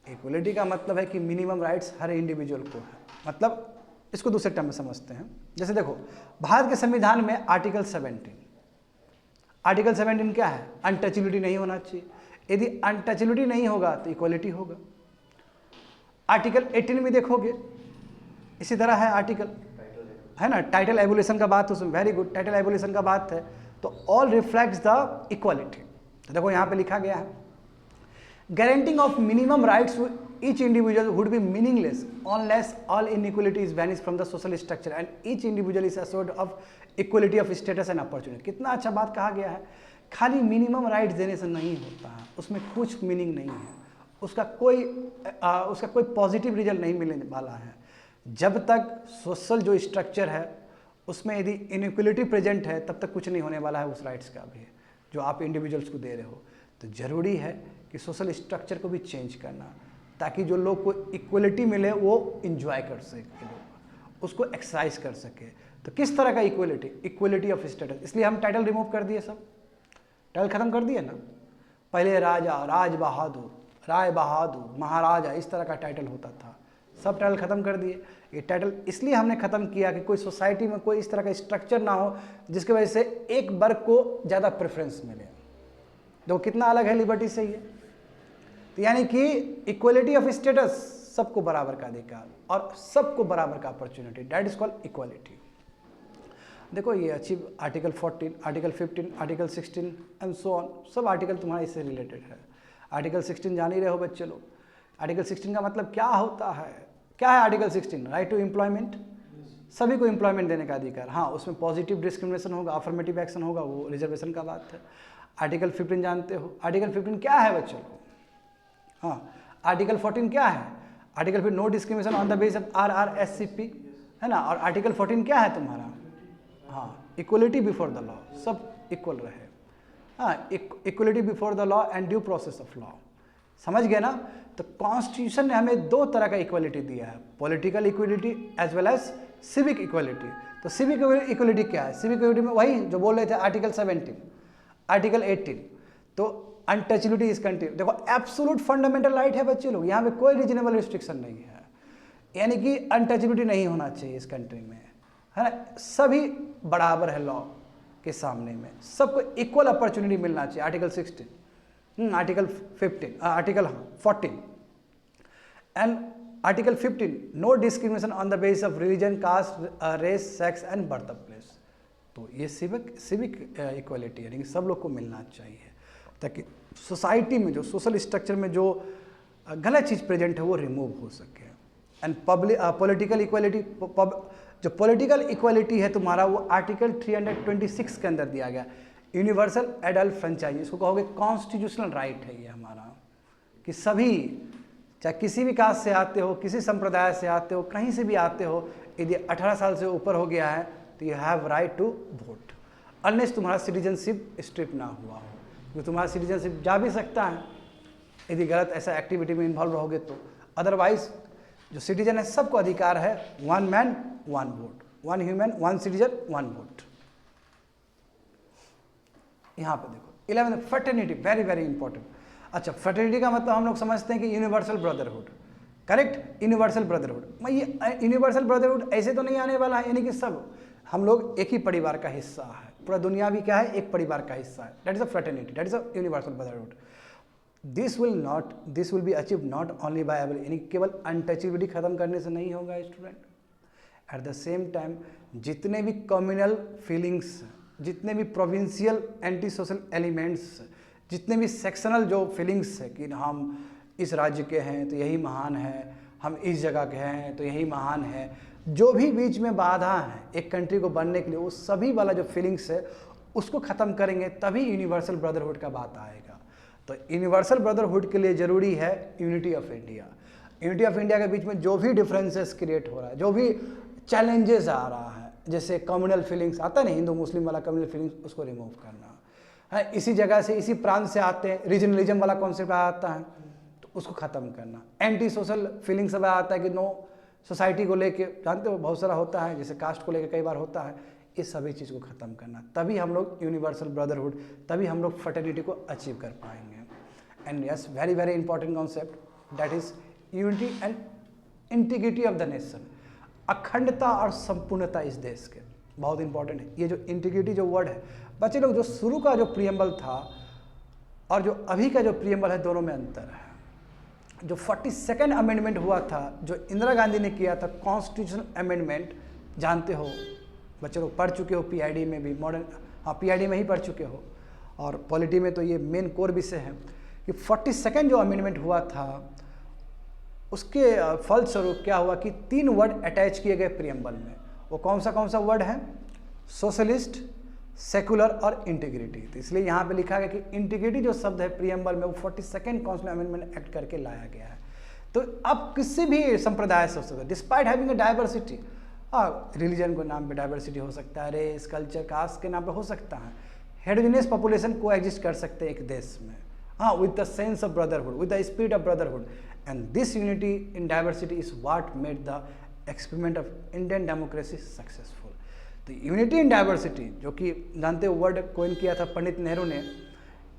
इक्वालिटी का मतलब है कि मिनिमम राइट्स हर इंडिविजुअल को है। मतलब इसको दूसरे टर्म में समझते हैं। जैसे देखो भारत के संविधान में आर्टिकल 17 क्या है? अनटचेबिलिटी नहीं होना चाहिए। यदि अनटचेबिलिटी नहीं होगा तो इक्वालिटी होगा। आर्टिकल 18 में देखोगे इसी तरह है, आर्टिकल है ना, टाइटल एबोलिशन का बात, उसमें वेरी गुड, टाइटल एबोलिशन का बात है। तो ऑल रिफ्लेक्ट्स द इक्वालिटी। तो देखो यहाँ पे लिखा गया है, guaranteeing of minimum rights to each individual would be meaningless unless all inequalities vanish from the social structure and each individual is assured of equality of status and opportunity. कितना अच्छा बात कहा गया है। खाली मिनिमम राइट्स देने से नहीं होता है, उसमें कुछ मीनिंग नहीं है, उसका कोई पॉजिटिव रिजल्ट नहीं मिलने वाला है। जब तक सोशल जो स्ट्रक्चर है उसमें यदि इनइक्वलिटी प्रेजेंट है तब तक कुछ नहीं होने वाला है उस राइट्स का भी, जो आप इंडिविजुअल्स को दे रहे हो। तो ज़रूरी है कि सोशल स्ट्रक्चर को भी चेंज करना, ताकि जो लोग को इक्वलिटी मिले वो इंजॉय कर सके, उसको एक्सरसाइज कर सके। तो किस तरह का इक्वलिटी? Equality of status. इसलिए हम टाइटल रिमूव कर दिए, सब टाइटल खत्म कर दिए ना। पहले राजा, राज बहादुर, राय बहादुर, महाराजा, इस तरह का टाइटल होता था, सब टाइटल खत्म कर दिए। ये टाइटल इसलिए हमने खत्म किया कि कोई सोसाइटी में कोई इस तरह का स्ट्रक्चर ना हो जिसकी वजह से एक वर्ग को ज़्यादा प्रेफरेंस मिले। देखो कितना अलग है लिबर्टी से ये। तो यानी कि इक्वलिटी ऑफ स्टेटस, सबको बराबर का अधिकार और सबको बराबर का opportunity, that is called equality. देखो ये achieve article 14, article 15, article 16 and so on, sub article तुम्हारा इससे रिलेटेड है। आर्टिकल 16 जान ही रहे हो बच्चे लोग। आर्टिकल 16 का मतलब क्या होता है? क्या है आर्टिकल 16? राइट टू एम्प्लॉयमेंट, सभी को एम्प्लॉयमेंट देने का अधिकार। हाँ, उसमें पॉजिटिव डिस्क्रिमिनेशन होगा, अफर्मेटिव एक्शन होगा, वो रिजर्वेशन का बात है। आर्टिकल 15 जानते हो। आर्टिकल 15 क्या है बच्चों लोग? हाँ, आर्टिकल 14 क्या है? आर्टिकल फिर no discrimination on the base of RRSCP, है ना। और आर्टिकल 14 क्या है तुम्हारा? हाँ, इक्वलिटी बिफोर द लॉ, सब इक्वल रहे। हाँ, equality before the law and due process of law, समझ गए ना। तो कॉन्स्टिट्यूशन ने हमें दो तरह का इक्वलिटी दिया है, political equality as well as civic equality. तो सिविक इक्वलिटी क्या है? सिविक इक्वलिटी में वही जो बोल रहे थे, आर्टिकल 17, आर्टिकल 18। तो अनटचेबिलिटी इज कंटिन्यू। देखो एब्सोल्यूट फंडामेंटल राइट है बच्चे लोग, यहाँ पे कोई रीजनेबल रिस्ट्रिक्शन नहीं है, यानी कि अनटचेबिलिटी नहीं होना चाहिए इस कंट्री में, है ना। सभी बराबर है लॉ के सामने में, सबको इक्वल अपॉर्चुनिटी मिलना चाहिए। Article 16, article 15, article 14 and article 15, no discrimination on the basis of religion, caste, race, sex and birth of place. तो ये सिविक इक्वलिटी यानी कि सब लोग को मिलना चाहिए, ताकि सोसाइटी में जो सोशल स्ट्रक्चर में जो गलत चीज़ प्रेजेंट है वो रिमूव हो सके। एंड पॉलिटिकल इक्वलिटी, जो पॉलिटिकल इक्वलिटी है तुम्हारा, वो आर्टिकल 326 के अंदर दिया गया, यूनिवर्सल एडल्ट फ्रेंचाइज, इसको कहोगे कॉन्स्टिट्यूशनल राइट है ये हमारा, कि सभी चाहे किसी भी कास्ट से आते हो, किसी संप्रदाय से आते हो, कहीं से भी आते हो, यदि 18 साल से ऊपर हो गया है तो you have right to vote, unless तुम्हारा सिटीजनशिप स्ट्रिप ना हुआ हो, क्योंकि तुम्हारा सिटीजनशिप जा भी सकता है यदि गलत ऐसा एक्टिविटी में इन्वॉल्व रहोगे तो। अदरवाइज जो सिटीजन है सबको अधिकार है, 1 man 1 vote, 1 human 1 citizen 1 vote. यहाँ पे देखो 11 फ्रेटर्निटी, वेरी वेरी इंपॉर्टेंट। अच्छा, फ्रेटर्निटी का मतलब हम लोग समझते हैं कि universal brotherhood, correct, universal brotherhood. मैं ये यूनिवर्सल ब्रदरहुड ऐसे तो नहीं आने वाला है, यानी कि सब हम लोग एक ही परिवार का हिस्सा है, पूरा दुनिया भी क्या है, एक परिवार का हिस्सा है। That is a fraternity, that is a universal brotherhood. This will be achieve not only by able, यानी केवल अनटचेबिलिटी खत्म करने से नहीं होगा student. Eight the same time जितने भी कम्युनल फीलिंग्स, जितने भी प्रोविंशियल एंटी सोशल एलिमेंट्स, जितने भी सेक्शनल जो फीलिंग्स है कि हम इस राज्य के हैं तो यही महान है, हम इस जगह के हैं तो यही महान है, जो भी बीच में बाधा है एक कंट्री को बनने के लिए, वो सभी वाला जो फीलिंग्स है उसको ख़त्म करेंगे तभी यूनिवर्सल ब्रदरहुड का बात आएगा। तो यूनिवर्सल ब्रदरहुड के लिए ज़रूरी है unity of India. Unity of India के बीच में जो भी डिफरेंसेस क्रिएट हो रहा है, जो भी चैलेंजेस आ रहा है, जैसे कम्युनल फीलिंग्स आता है ना, हिंदू मुस्लिम वाला कम्युनल फीलिंग्स, उसको रिमूव करना है। इसी जगह से, इसी प्रांत से आते हैं, रीजनलिज्म वाला कॉन्सेप्ट आता है तो उसको ख़त्म करना। एंटी सोशल फीलिंग सब आता है कि नो सोसाइटी को लेके, जानते हो बहुत सारा होता है, जैसे कास्ट को लेके कई बार होता है, इस सभी चीज़ को ख़त्म करना, तभी हम लोग यूनिवर्सल ब्रदरहुड, तभी हम लोग फ्रेटर्निटी को अचीव कर पाएंगे। And yes, very very important concept, that is unity and integrity of the nation, अखंडता और संपूर्णता इस देश के, बहुत इंपॉर्टेंट है। ये जो इंटीग्रिटी जो वर्ड है बच्चे लोग, जो शुरू का जो प्रीएम्बल था और जो अभी का जो प्रीएम्बल है, दोनों में अंतर है। जो 42nd अमेंडमेंट हुआ था, जो इंदिरा गांधी ने किया था, कॉन्स्टिट्यूशनल अमेंडमेंट, जानते हो बच्चे लोग, पढ़ चुके हो पीआईडी में भी, मॉडर्न, हाँ पीआईडी में ही पढ़ चुके हो, और पॉलिटी में तो ये मेन कोर विषय है कि 42nd जो अमेंडमेंट हुआ था उसके फलस्वरूप क्या हुआ कि 3 वर्ड अटैच किए गए प्रीएम्बल में। वो कौन सा वर्ड है? सोशलिस्ट, सेकुलर और इंटीग्रिटी। तो इसलिए यहाँ पे लिखा गया कि इंटीग्रिटी जो शब्द है प्रीएम्बल में वो 42nd कॉन्स्टिट्यूशन अमेंडमेंट एक्ट करके लाया गया है। तो आप किसी भी संप्रदाय से हो सकते हो, डिस्पाइट हैविंग अ डाइवर्सिटी। हाँ, रिलीजन के नाम पे डाइवर्सिटी हो सकता है, रेस, कल्चर, कास्ट के नाम पे हो सकता है, हेटेरोजेनियस पॉपुलेशन को एग्जिस्ट कर सकते हैं एक देश में, हाँ, with the sense of brotherhood, with the spirit of brotherhood, and this unity in diversity is what made the experiment of Indian democracy successful. तो यूनिटी इन डाइवर्सिटी, जो कि जानते हो वर्ड कोइन किया था पंडित नेहरू ने,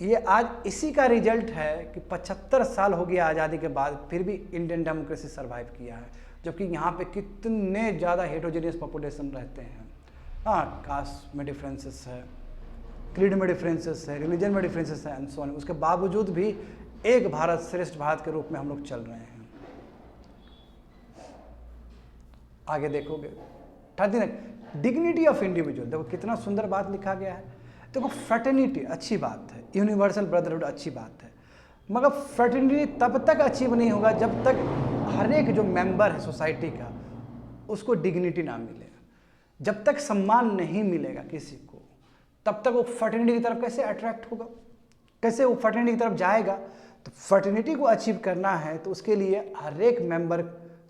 ये आज इसी का रिजल्ट है कि 75 साल हो गया आज़ादी के बाद फिर भी इंडियन डेमोक्रेसी सर्वाइव किया है, जबकि यहाँ पे कितने ज़्यादा हेटेरोजेनियस पॉपुलेशन रहते हैं। हाँ, कास्ट में डिफरेंसेस है, क्रीड में डिफरेंसेस है, रिलीजन में डिफरेंसेस है एंड सो ऑन, उसके बावजूद भी एक भारत श्रेष्ठ भारत के रूप में हम लोग चल रहे हैं। आगे देखोगे 39 डिग्निटी ऑफ इंडिविजुअल, देखो कितना सुंदर बात लिखा गया है। देखो फ्रेटर्निटी अच्छी बात है, यूनिवर्सल ब्रदरहुड अच्छी बात है, मगर फ्रेटर्निटी तब तक अचीव नहीं होगा जब तक हर एक जो मेंबर है सोसाइटी का उसको डिग्निटी ना मिले। जब तक सम्मान नहीं मिलेगा किसी को, तब तक वो फ्रेटर्निटी की तरफ कैसे अट्रैक्ट होगा, कैसे वो फ्रेटर्निटी की तरफ जाएगा। तो फ्रेटर्निटी को अचीव करना है तो उसके लिए हर एक मेंबर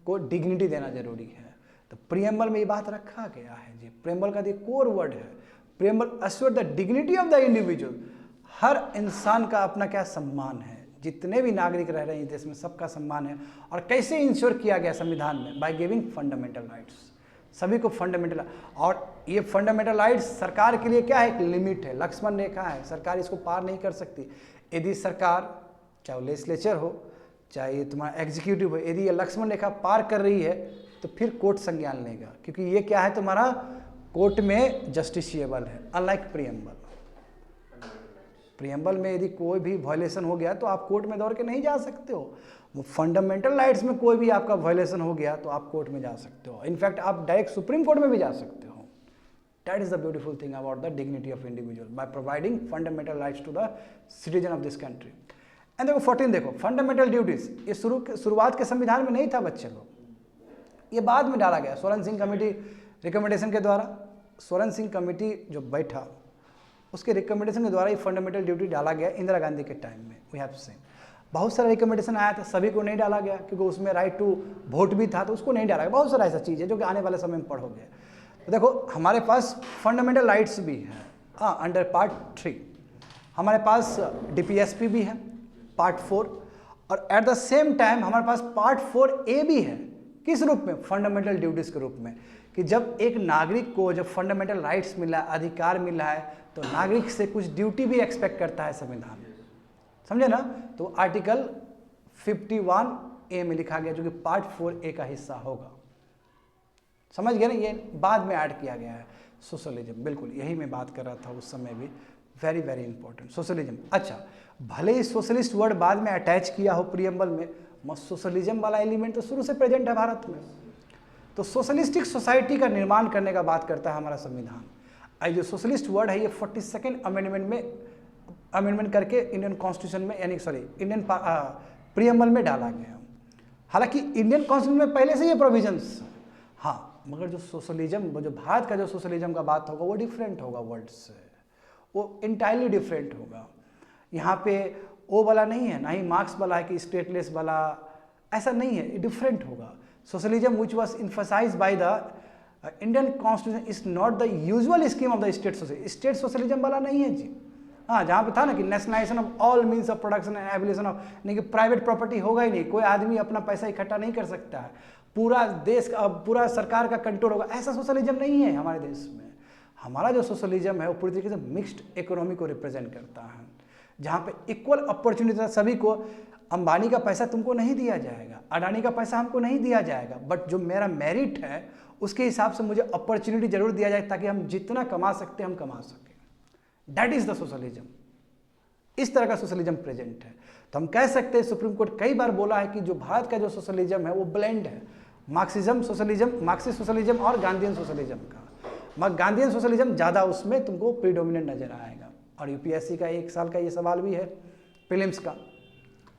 को डिग्निटी देना जरूरी है। तो प्रीएम्बल में ये बात रखा गया है जी, प्रीएम्बल का ये कोर वर्ड है, preamble assure the dignity of the individual. हर इंसान का अपना क्या सम्मान है, जितने भी नागरिक रह रहे हैं इस देश में सबका सम्मान है। और कैसे इंश्योर किया गया संविधान में, बाय गिविंग फंडामेंटल राइट्स, सभी को फंडामेंटल। और ये फंडामेंटल राइट्स सरकार के लिए क्या है, एक लिमिट है, लक्ष्मण रेखा है, सरकार इसको पार नहीं कर सकती। यदि सरकार, चाहे वो लेजिस्लेचर हो चाहे ये तुम्हारा एग्जीक्यूटिव हो, यदि ये लक्ष्मण रेखा पार कर रही है तो फिर कोर्ट संज्ञान लेगा, क्योंकि ये क्या है, तुम्हारा कोर्ट में जस्टिसिएबल है। अनलाइक प्रीएम्बल, प्रीएम्बल में यदि कोई भी वायलेशन हो गया तो आप कोर्ट में दौड़ के नहीं जा सकते हो। वो फंडामेंटल राइट्स में कोई भी आपका वायलेशन हो गया तो आप कोर्ट में जा सकते हो, इनफैक्ट आप डायरेक्ट सुप्रीम कोर्ट में भी जा सकते हो। That is the beautiful thing about the dignity of individual by providing fundamental rights to the citizen of this country. And देखो 14 देखो फंडामेंटल ड्यूटीज, ये शुरुआत के संविधान में नहीं था बच्चे लोग, ये बाद में डाला गया सोरेन सिंह कमेटी रिकमेंडेशन के द्वारा। सोरेन सिंह कमेटी जो बैठा उसके रिकमेंडेशन के द्वारा ये फंडामेंटल ड्यूटी डाला गया इंदिरा गांधी के टाइम में। वी हैव सीन बहुत सारा रिकमेंडेशन आया था, सभी को नहीं डाला गया क्योंकि उसमें राइट टू वोट भी था तो उसको नहीं डाला गया। बहुत सारा ऐसा चीज़ है जो कि आने वाले समय में पढ़ोगे। तो देखो हमारे पास फंडामेंटल राइट्स भी है, हाँ, अंडर पार्ट 3 हमारे पास DPSP भी है, पार्ट 4, और एट द सेम टाइम हमारे पास पार्ट 4A भी है। किस रूप में, फंडामेंटल ड्यूटीज के रूप में, कि जब एक नागरिक को जब फंडामेंटल राइट्स मिला है, अधिकार मिला है, तो नागरिक से कुछ ड्यूटी भी एक्सपेक्ट करता है संविधान, समझे ना। तो आर्टिकल 51A में लिखा गया जो कि पार्ट 4A का हिस्सा होगा, समझ गए ना। ये बाद में ऐड किया गया है। सोशलिज्म, बिल्कुल यही मैं बात कर रहा था उस समय भी, वेरी वेरी इंपॉर्टेंट सोशलिज्म। अच्छा, भले ही सोशलिस्ट वर्ड बाद में अटैच किया हो प्रीएम्बल में, मगर सोशलिज्म वाला एलिमेंट तो शुरू से प्रेजेंट है भारत में। तो सोशलिस्टिक सोसाइटी का निर्माण करने का बात करता है हमारा संविधान। जो सोशलिस्ट वर्ड है ये 42nd अमेंडमेंट में अमेंडमेंट करके इंडियन कॉन्स्टिट्यूशन में, यानी सॉरी इंडियन प्रीएम्बल में डाला गया। हालांकि इंडियन कॉन्स्टिट्यूशन में पहले से ये प्रोविजंस, हाँ, मगर जो सोशलिज्म, जो भारत का जो सोशलिज्म का बात होगा वो डिफरेंट होगा वर्ड से, वो इंटायरली डिफरेंट होगा। यहाँ पे वो वाला नहीं है, ना ही मार्क्स वाला है कि स्टेटलेस वाला, ऐसा नहीं है, डिफरेंट होगा। Socialism which was emphasised by the Indian constitution is not the usual scheme of the state socialism. State socialism वाला नहीं है जी, हाँ, जहाँ पे था ना कि nationalisation of all means of production and abolition of, नहीं कि प्राइवेट प्रॉपर्टी होगा ही नहीं, कोई आदमी अपना पैसा इकट्ठा नहीं कर सकता है, पूरा देश का, पूरा सरकार का कंट्रोल होगा, ऐसा सोशलिज्म नहीं है हमारे देश में। हमारा जो सोशलिज्म है वो पूरी तरीके से मिक्स्ड इकोनॉमी को रिप्रेजेंट करता है, जहाँ पे इक्वल अपॉर्चुनिटी सभी को। अंबानी का पैसा तुमको नहीं दिया जाएगा, अडानी का पैसा हमको नहीं दिया जाएगा, बट जो मेरा मेरिट है उसके हिसाब से मुझे अपॉर्चुनिटी जरूर दिया जाए ताकि हम जितना कमा सकते हैं हम कमा सकें। That is the socialism. इस तरह का सोशलिज्म प्रेजेंट है। तो हम कह सकते हैं, सुप्रीम कोर्ट कई बार बोला है कि जो भारत का जो सोशलिज्म है वो ब्लेंड है, मार्क्सिज्म सोशलिज्म, मार्क्सिस्ट सोशलिज्म और गांधीयन सोशलिज्म का, मगर गांधीयन सोशलिज्म ज़्यादा उसमें तुमको प्रीडोमिनेंट नजर आएगा। और यूपीएससी का 1 साल का ये सवाल भी है प्रीलिम्स का,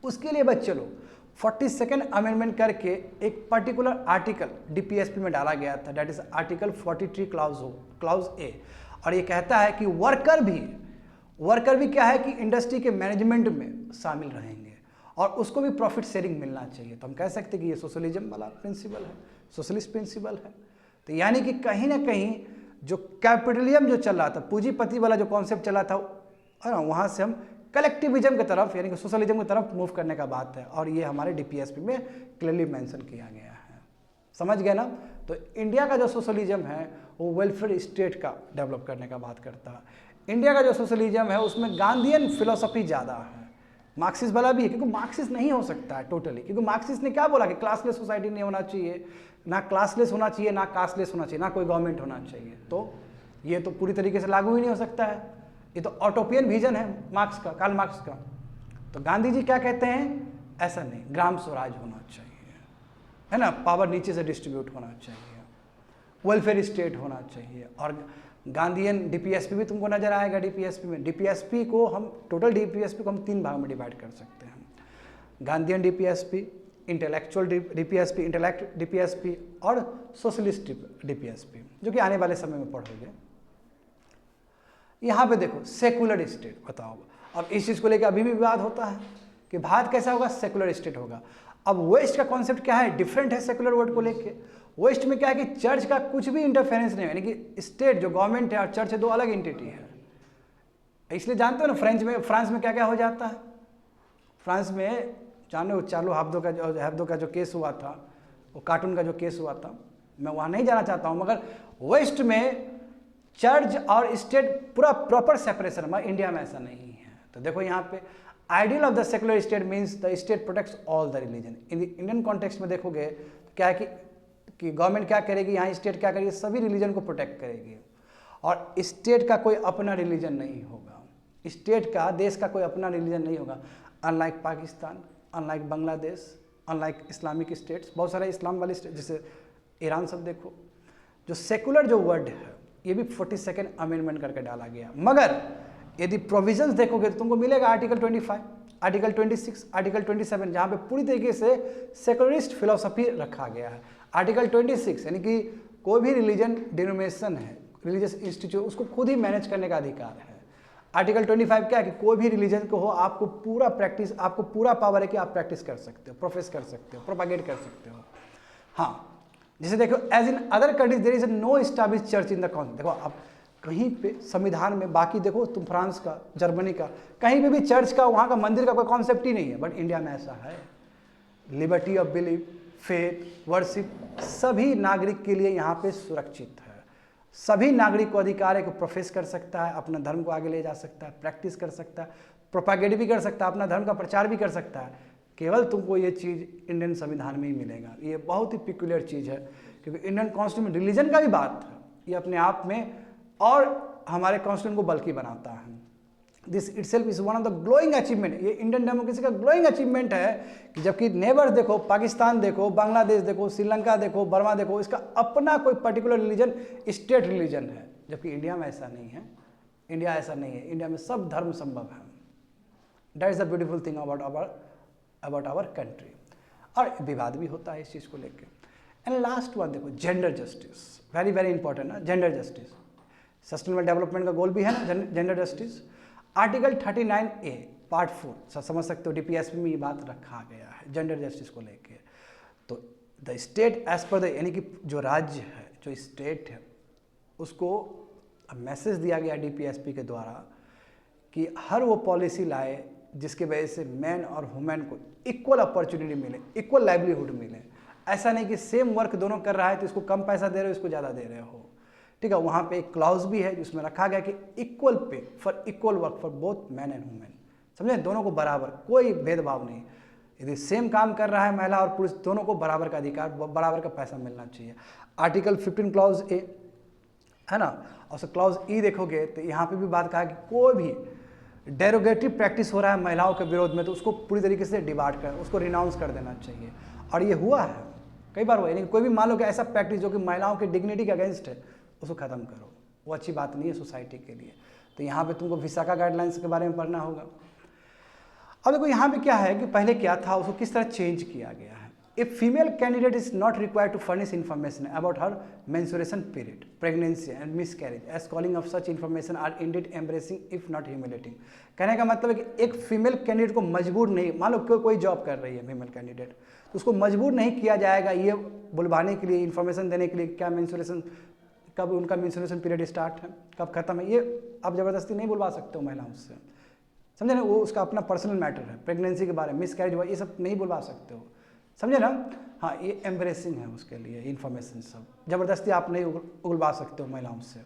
उसके लिए बच्चे लोग 42nd अमेंडमेंट करके एक पर्टिकुलर आर्टिकल DPSP में डाला गया था, that is article 43 clause A। और ये कहता है कि वर्कर भी क्या है कि इंडस्ट्री के मैनेजमेंट में शामिल रहेंगे और उसको भी प्रॉफिट शेयरिंग मिलना चाहिए। तो हम कह सकते हैं कि ये सोशलिज्म वाला प्रिंसिपल है, सोशलिस्ट प्रिंसिपल है। तो यानी कि कहीं ना कहीं जो कैपिटलिज्म जो चल रहा था, पूंजीपति वाला जो कॉन्सेप्ट चला था, वहाँ से हम कलेक्टिविज्म की तरफ यानी कि सोशलिज्म की तरफ मूव करने का बात है। और ये हमारे डीपीएसपी में क्लियरली मेंशन किया गया है। समझ गए ना? तो इंडिया का जो सोशलिज्म है वो वेलफेयर स्टेट का डेवलप करने का बात करता है। इंडिया का जो सोशलिज्म है उसमें गांधीयन फिलोसफी ज़्यादा है, मार्क्सिस्ट वाला भी है, क्योंकि मार्क्सिस्ट नहीं हो सकता है टोटली, क्योंकि मार्क्सिस्ट ने क्या बोला कि क्लासलेस सोसाइटी नहीं होना चाहिए, ना क्लासलेस होना चाहिए, ना कास्टलेस होना चाहिए, ना कोई गवर्नमेंट होना चाहिए। तो ये तो पूरी तरीके से लागू ही नहीं हो सकता है, ये तो ऑटोपियन विजन है मार्क्स का, कार्ल मार्क्स का। तो गांधी जी क्या कहते हैं? ऐसा नहीं, ग्राम स्वराज होना चाहिए, है ना, पावर नीचे से डिस्ट्रीब्यूट होना चाहिए, वेलफेयर स्टेट होना चाहिए। और गांधीयन डीपीएसपी भी तुमको नजर आएगा। डीपीएसपी में डीपीएसपी को हम टोटल डीपीएसपी को हम 3 भाग में डिवाइड कर सकते हैं, Gandhian DPSP, intellectual DPSP, intellect DPSP और सोशलिस्ट डीपीएसपी, जो कि आने वाले समय में पढ़ोगे। यहाँ पे देखो सेकुलर स्टेट, बताओ अब इस चीज़ को लेकर अभी भी विवाद होता है कि भारत कैसा होगा, सेकुलर स्टेट होगा। अब वेस्ट का कॉन्सेप्ट क्या है, डिफरेंट है सेकुलर वर्ड को लेके। वेस्ट में क्या है कि चर्च का कुछ भी इंटरफेरेंस नहीं है, यानी कि स्टेट जो गवर्नमेंट है और चर्च है 2 अलग एंटिटी है। इसलिए जानते हो ना फ्रांस में क्या क्या हो जाता है। फ्रांस में जाने वो चार्लो हेब्दो का जो केस हुआ था, वो कार्टून का जो केस हुआ था, मैं वहाँ नहीं जाना चाहता हूँ, मगर वेस्ट में चर्च और स्टेट पूरा प्रॉपर सेपरेशन है, इंडिया में ऐसा नहीं है। तो देखो यहाँ पे ideal of the secular state means the state protects all the religion. In the Indian context में देखोगे तो क्या है कि गवर्नमेंट क्या करेगी, यहाँ स्टेट क्या करेगी, सभी रिलीजन को प्रोटेक्ट करेगी। और स्टेट का कोई अपना रिलीजन नहीं होगा, स्टेट का, देश का कोई अपना रिलीजन नहीं होगा। Unlike Pakistan, unlike Bangladesh, unlike Islamic states, बहुत सारे इस्लाम वाले स्टेट जैसे ईरान सब देखो, जो सेकुलर जो वर्ड है ये भी 42nd अमेंडमेंट करके डाला गया। मगर यदि प्रोविजंस देखोगे तो तुमको मिलेगा आर्टिकल 25, आर्टिकल 26, आर्टिकल 27, जहाँ पे पूरी तरीके से सेकुलरिस्ट फिलोसफी रखा गया है। आर्टिकल 26 यानी कि कोई भी रिलीजन डिनोमिनेशन है, रिलीजियस इंस्टीट्यूट, उसको खुद ही मैनेज करने का अधिकार है। आर्टिकल 25 क्या है कि कोई भी रिलीजन को हो, आपको पूरा पावर है कि आप प्रैक्टिस कर सकते हो, प्रोफेस कर सकते हो, प्रोपागेट कर सकते हो। हाँ, जैसे देखो as in other countries there is no establish church in the concept. देखो आप कहीं पे संविधान में, बाकी देखो तुम फ्रांस का, जर्मनी का, कहीं पे भी चर्च का, वहाँ का मंदिर का कोई कॉन्सेप्ट ही नहीं है, बट इंडिया में ऐसा है। Liberty of belief, faith, worship सभी नागरिक के लिए यहाँ पे सुरक्षित है। सभी नागरिक को अधिकार है कि प्रोफेस कर सकता है, अपना धर्म को आगे ले जा सकता है, प्रैक्टिस कर सकता है, प्रोपागेट भी कर सकता है, अपना धर्म का प्रचार भी कर सकता है। केवल तुमको ये चीज़ इंडियन संविधान में ही मिलेगा। ये बहुत ही पिक्युलर चीज़ है, क्योंकि इंडियन कॉन्स्टिट्यूशन में रिलीजन का भी बात है, ये अपने आप में और हमारे कॉन्स्टिट्यूशन को बल्कि बनाता है। This itself is one of the glowing achievement. ये इंडियन डेमोक्रेसी का ग्लोइंग अचीवमेंट है कि जबकि नेबर्स देखो, पाकिस्तान देखो, बांग्लादेश देखो, श्रीलंका देखो, बर्मा देखो, इसका अपना कोई पर्टिकुलर रिलीजन स्टेट रिलीजन है, जबकि इंडिया में ऐसा नहीं है। इंडिया ऐसा नहीं है, इंडिया में सब धर्म संभव है। That is the beautiful thing about our country. और विवाद भी होता है इस चीज़ को लेकर। एंड लास्ट वन देखो, gender justice, very very important ना, जेंडर जस्टिस। सस्टेनेबल डेवलपमेंट का गोल भी है ना gender justice. Article 39A part 4 समझ सकते हो, डीपीएसपी में ये बात रखा गया है जेंडर जस्टिस को लेके। तो the state as per the, यानी कि जो राज्य है, जो स्टेट है, उसको मैसेज दिया गया डीपीएसपी के द्वारा कि हर वो पॉलिसी लाए जिसके वजह से मैन और वुमेन को इक्वल अपॉर्चुनिटी मिले, इक्वल लाइवलीहुड मिले। ऐसा नहीं कि सेम वर्क दोनों कर रहा है तो इसको कम पैसा दे रहे हो, इसको ज़्यादा दे रहे हो। ठीक है, वहाँ पे एक क्लॉज भी है जिसमें रखा गया कि equal pay for equal work for both man and women. समझे, दोनों को बराबर, कोई भेदभाव नहीं। यदि सेम काम कर रहा है महिला और पुरुष, दोनों को बराबर का अधिकार, बराबर का पैसा मिलना चाहिए। आर्टिकल 15 क्लॉज A है ना, और क्लॉज E देखोगे तो यहाँ पे भी बात कहा कि कोई भी डेरोगेटिव प्रैक्टिस हो रहा है महिलाओं के विरोध में तो उसको पूरी तरीके से डिबार्ट कर, उसको रिनाउंस कर देना चाहिए। और ये हुआ है, कई बार हुआ है। यानी कोई भी मान लो कि ऐसा प्रैक्टिस जो कि महिलाओं की डिग्निटी के अगेंस्ट है, उसको ख़त्म करो, वो अच्छी बात नहीं है सोसाइटी के लिए। तो यहाँ पे तुमको विशाखा गाइडलाइंस के बारे में पढ़ना होगा। अब देखो यहाँ पे क्या है कि पहले क्या था, उसको किस तरह चेंज किया गया है। If female candidate is not required to furnish information about her menstruation period, pregnancy and miscarriage, as calling of such information are indeed embracing if not humiliating. कहने का मतलब है कि एक फीमेल कैंडिडेट को मजबूर नहीं, मान लो कोई जॉब कर रही है फीमेल कैंडिडेट, तो उसको मजबूर नहीं किया जाएगा ये बुलवाने के लिए, इन्फॉर्मेशन देने के लिए क्या मेंस्ट्रुएशन, कब उनका मेंस्ट्रुएशन पीरियड स्टार्ट है, कब खत्म है, ये आप ज़बरदस्ती नहीं बुलवा सकते हो महिलाओं से, समझे ना, वो उसका अपना पर्सनल मैटर है। प्रेगनेंसी के बारे में, मिसकैरेज हुआ, ये सब नहीं बुलवा सकते हो, समझे ना। हाँ, ये एम्ब्रेसिंग है उसके लिए इन्फॉर्मेशन, सब ज़बरदस्ती आप नहीं उगलवा सकते हो महिलाओं से।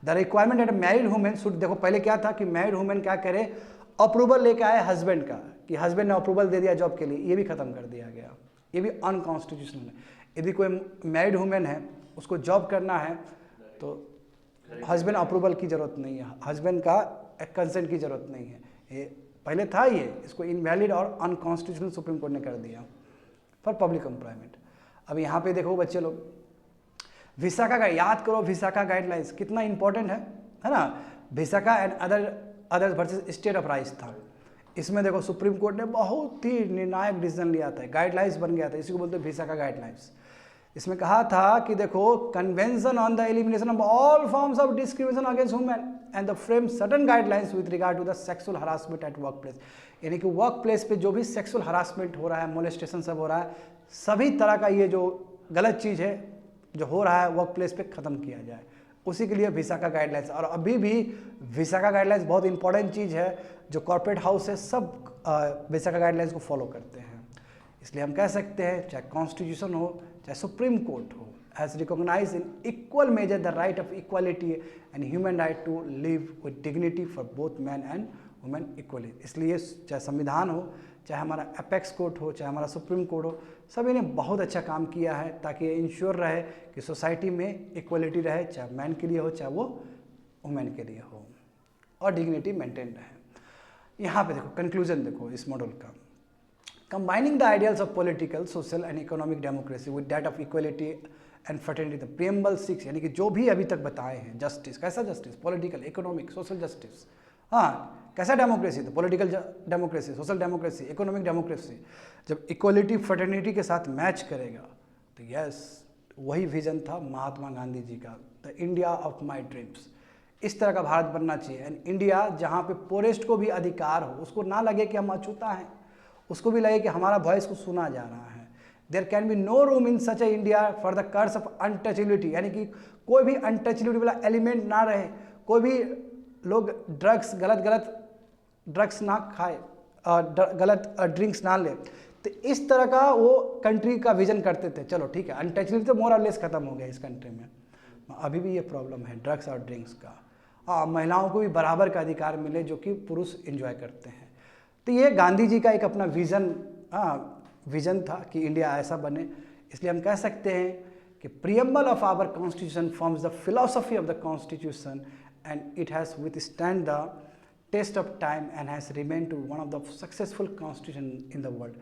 The requirement eight married women should, देखो पहले क्या था कि मैरिड वुमेन क्या करे, अप्रूवल लेके आए हस्बैंड का, कि हस्बैंड ने अप्रूवल दे दिया जॉब के लिए, ये भी ख़त्म कर दिया गया, ये भी अनकॉन्स्टिट्यूशनल है। यदि कोई मैरिड वुमेन है, उसको जॉब करना है, तो हस्बैंड अप्रूवल की ज़रूरत नहीं है, हस्बैंड का कंसेंट की ज़रूरत नहीं है। ये पहले था, ये इसको इनवैलिड और अनकॉन्स्टिट्यूशनल सुप्रीम कोर्ट ने कर दिया फॉर पब्लिक एम्प्लॉयमेंट। अब यहाँ पे देखो बच्चे लोग, विशाखा का याद करो, विशाखा गाइडलाइंस कितना इंपॉर्टेंट है ना। Vishakha and others versus state of Rajasthan, इसमें देखो सुप्रीम कोर्ट ने बहुत ही निर्णायक डिसीजन लिया था, गाइडलाइंस बन गया था, इसी को बोलते हैं विशाखा गाइडलाइंस। इसमें कहा था कि देखो, convention on the elimination of all forms of discrimination against women and the frame certain guidelines with regard to the sexual harassment at work place, यानी कि वर्क प्लेस पे जो भी सेक्सुअल हरासमेंट हो रहा है, मोलेस्टेशन सब हो रहा है, सभी तरह का ये जो गलत चीज़ है जो हो रहा है वर्क प्लेस पे ख़त्म किया जाए, उसी के लिए विशाखा गाइडलाइंस। और अभी भी विशाखा गाइडलाइंस बहुत इंपॉर्टेंट चीज़ है, जो कॉर्पोरेट हाउस है सब विशाखा गाइडलाइंस को फॉलो करते हैं। इसलिए हम कह सकते हैं, चाहे कॉन्स्टिट्यूशन हो, चाहे सुप्रीम कोर्ट हो, has recognise in equal measure the right of equality and human right to live with dignity for both man and women equally. इसलिए चाहे संविधान हो, चाहे हमारा अपेक्स कोर्ट हो, चाहे हमारा सुप्रीम कोर्ट हो, सभी ने बहुत अच्छा काम किया है ताकि ये इंश्योर रहे कि सोसाइटी में इक्वलिटी रहे, चाहे मैन के लिए हो चाहे वो वुमेन के लिए हो, और डिग्निटी मेंटेन रहे। यहाँ पे देखो कंक्लूजन देखो इस मॉडल का, combining the ideals of political, social and economic democracy with that of equality and fraternity, the preamble 6, यानी कि जो भी अभी तक बताए हैं, जस्टिस, कैसा justice, political, economic, social justice, हाँ कैसा डेमोक्रेसी, तो political democracy, social democracy, economic democracy, जब इक्वलिटी फ्रेटर्निटी के साथ मैच करेगा तो यस, वही विजन था महात्मा गांधी जी का, the India of my dreams. इस तरह का भारत बनना चाहिए, एंड इंडिया जहाँ पे पोरेस्ट को भी अधिकार हो, उसको ना लगे कि हम अछूता हैं, उसको भी लगे कि हमारा वॉइस को सुना जा रहा है। There can be no room in such a India for the curse of untouchability, यानी कि कोई भी अनटचेबिलिटी वाला एलिमेंट ना रहे, कोई भी लोग गलत ड्रग्स ना खाए, गलत ड्रिंक्स ना ले, तो इस तरह का वो कंट्री का विजन करते थे। चलो ठीक है, अनटचेबिलिटी तो मोर और लेस खत्म हो गया इस कंट्री में, अभी भी ये प्रॉब्लम है ड्रग्स और ड्रिंक्स का। हाँ, महिलाओं को भी बराबर का अधिकार मिले जो कि पुरुष एंजॉय करते हैं। तो ये गांधी जी का एक अपना विजन था कि इंडिया ऐसा बने। इसलिए हम कह सकते हैं कि preamble of our constitution forms the philosophy of the constitution and it has withstand the test of time and has remain to one of the successful constitution in the world.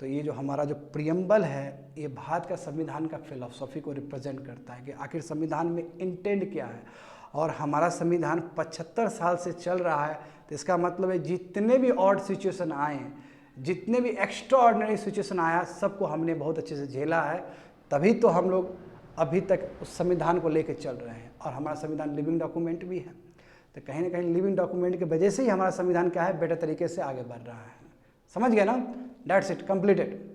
तो ये जो हमारा जो प्रीएम्बल है, ये भारत का संविधान का फिलॉसफी को रिप्रेजेंट करता है कि आखिर संविधान में इंटेंट क्या है। और हमारा संविधान 75 साल से चल रहा है, तो इसका मतलब है जितने भी ऑड सिचुएशन आए हैं, जितने भी एक्स्ट्रा ऑर्डिनरी सिचुएशन आया, सबको हमने बहुत अच्छे से झेला है, तभी तो हम लोग अभी तक उस संविधान को लेकर चल रहे हैं। और हमारा संविधान लिविंग डॉक्यूमेंट भी है, तो कहीं ना कहीं लिविंग डॉक्यूमेंट की वजह से ही हमारा संविधान क्या है, बेटर तरीके से आगे बढ़ रहा है। समझ गए ना? That's it, completed.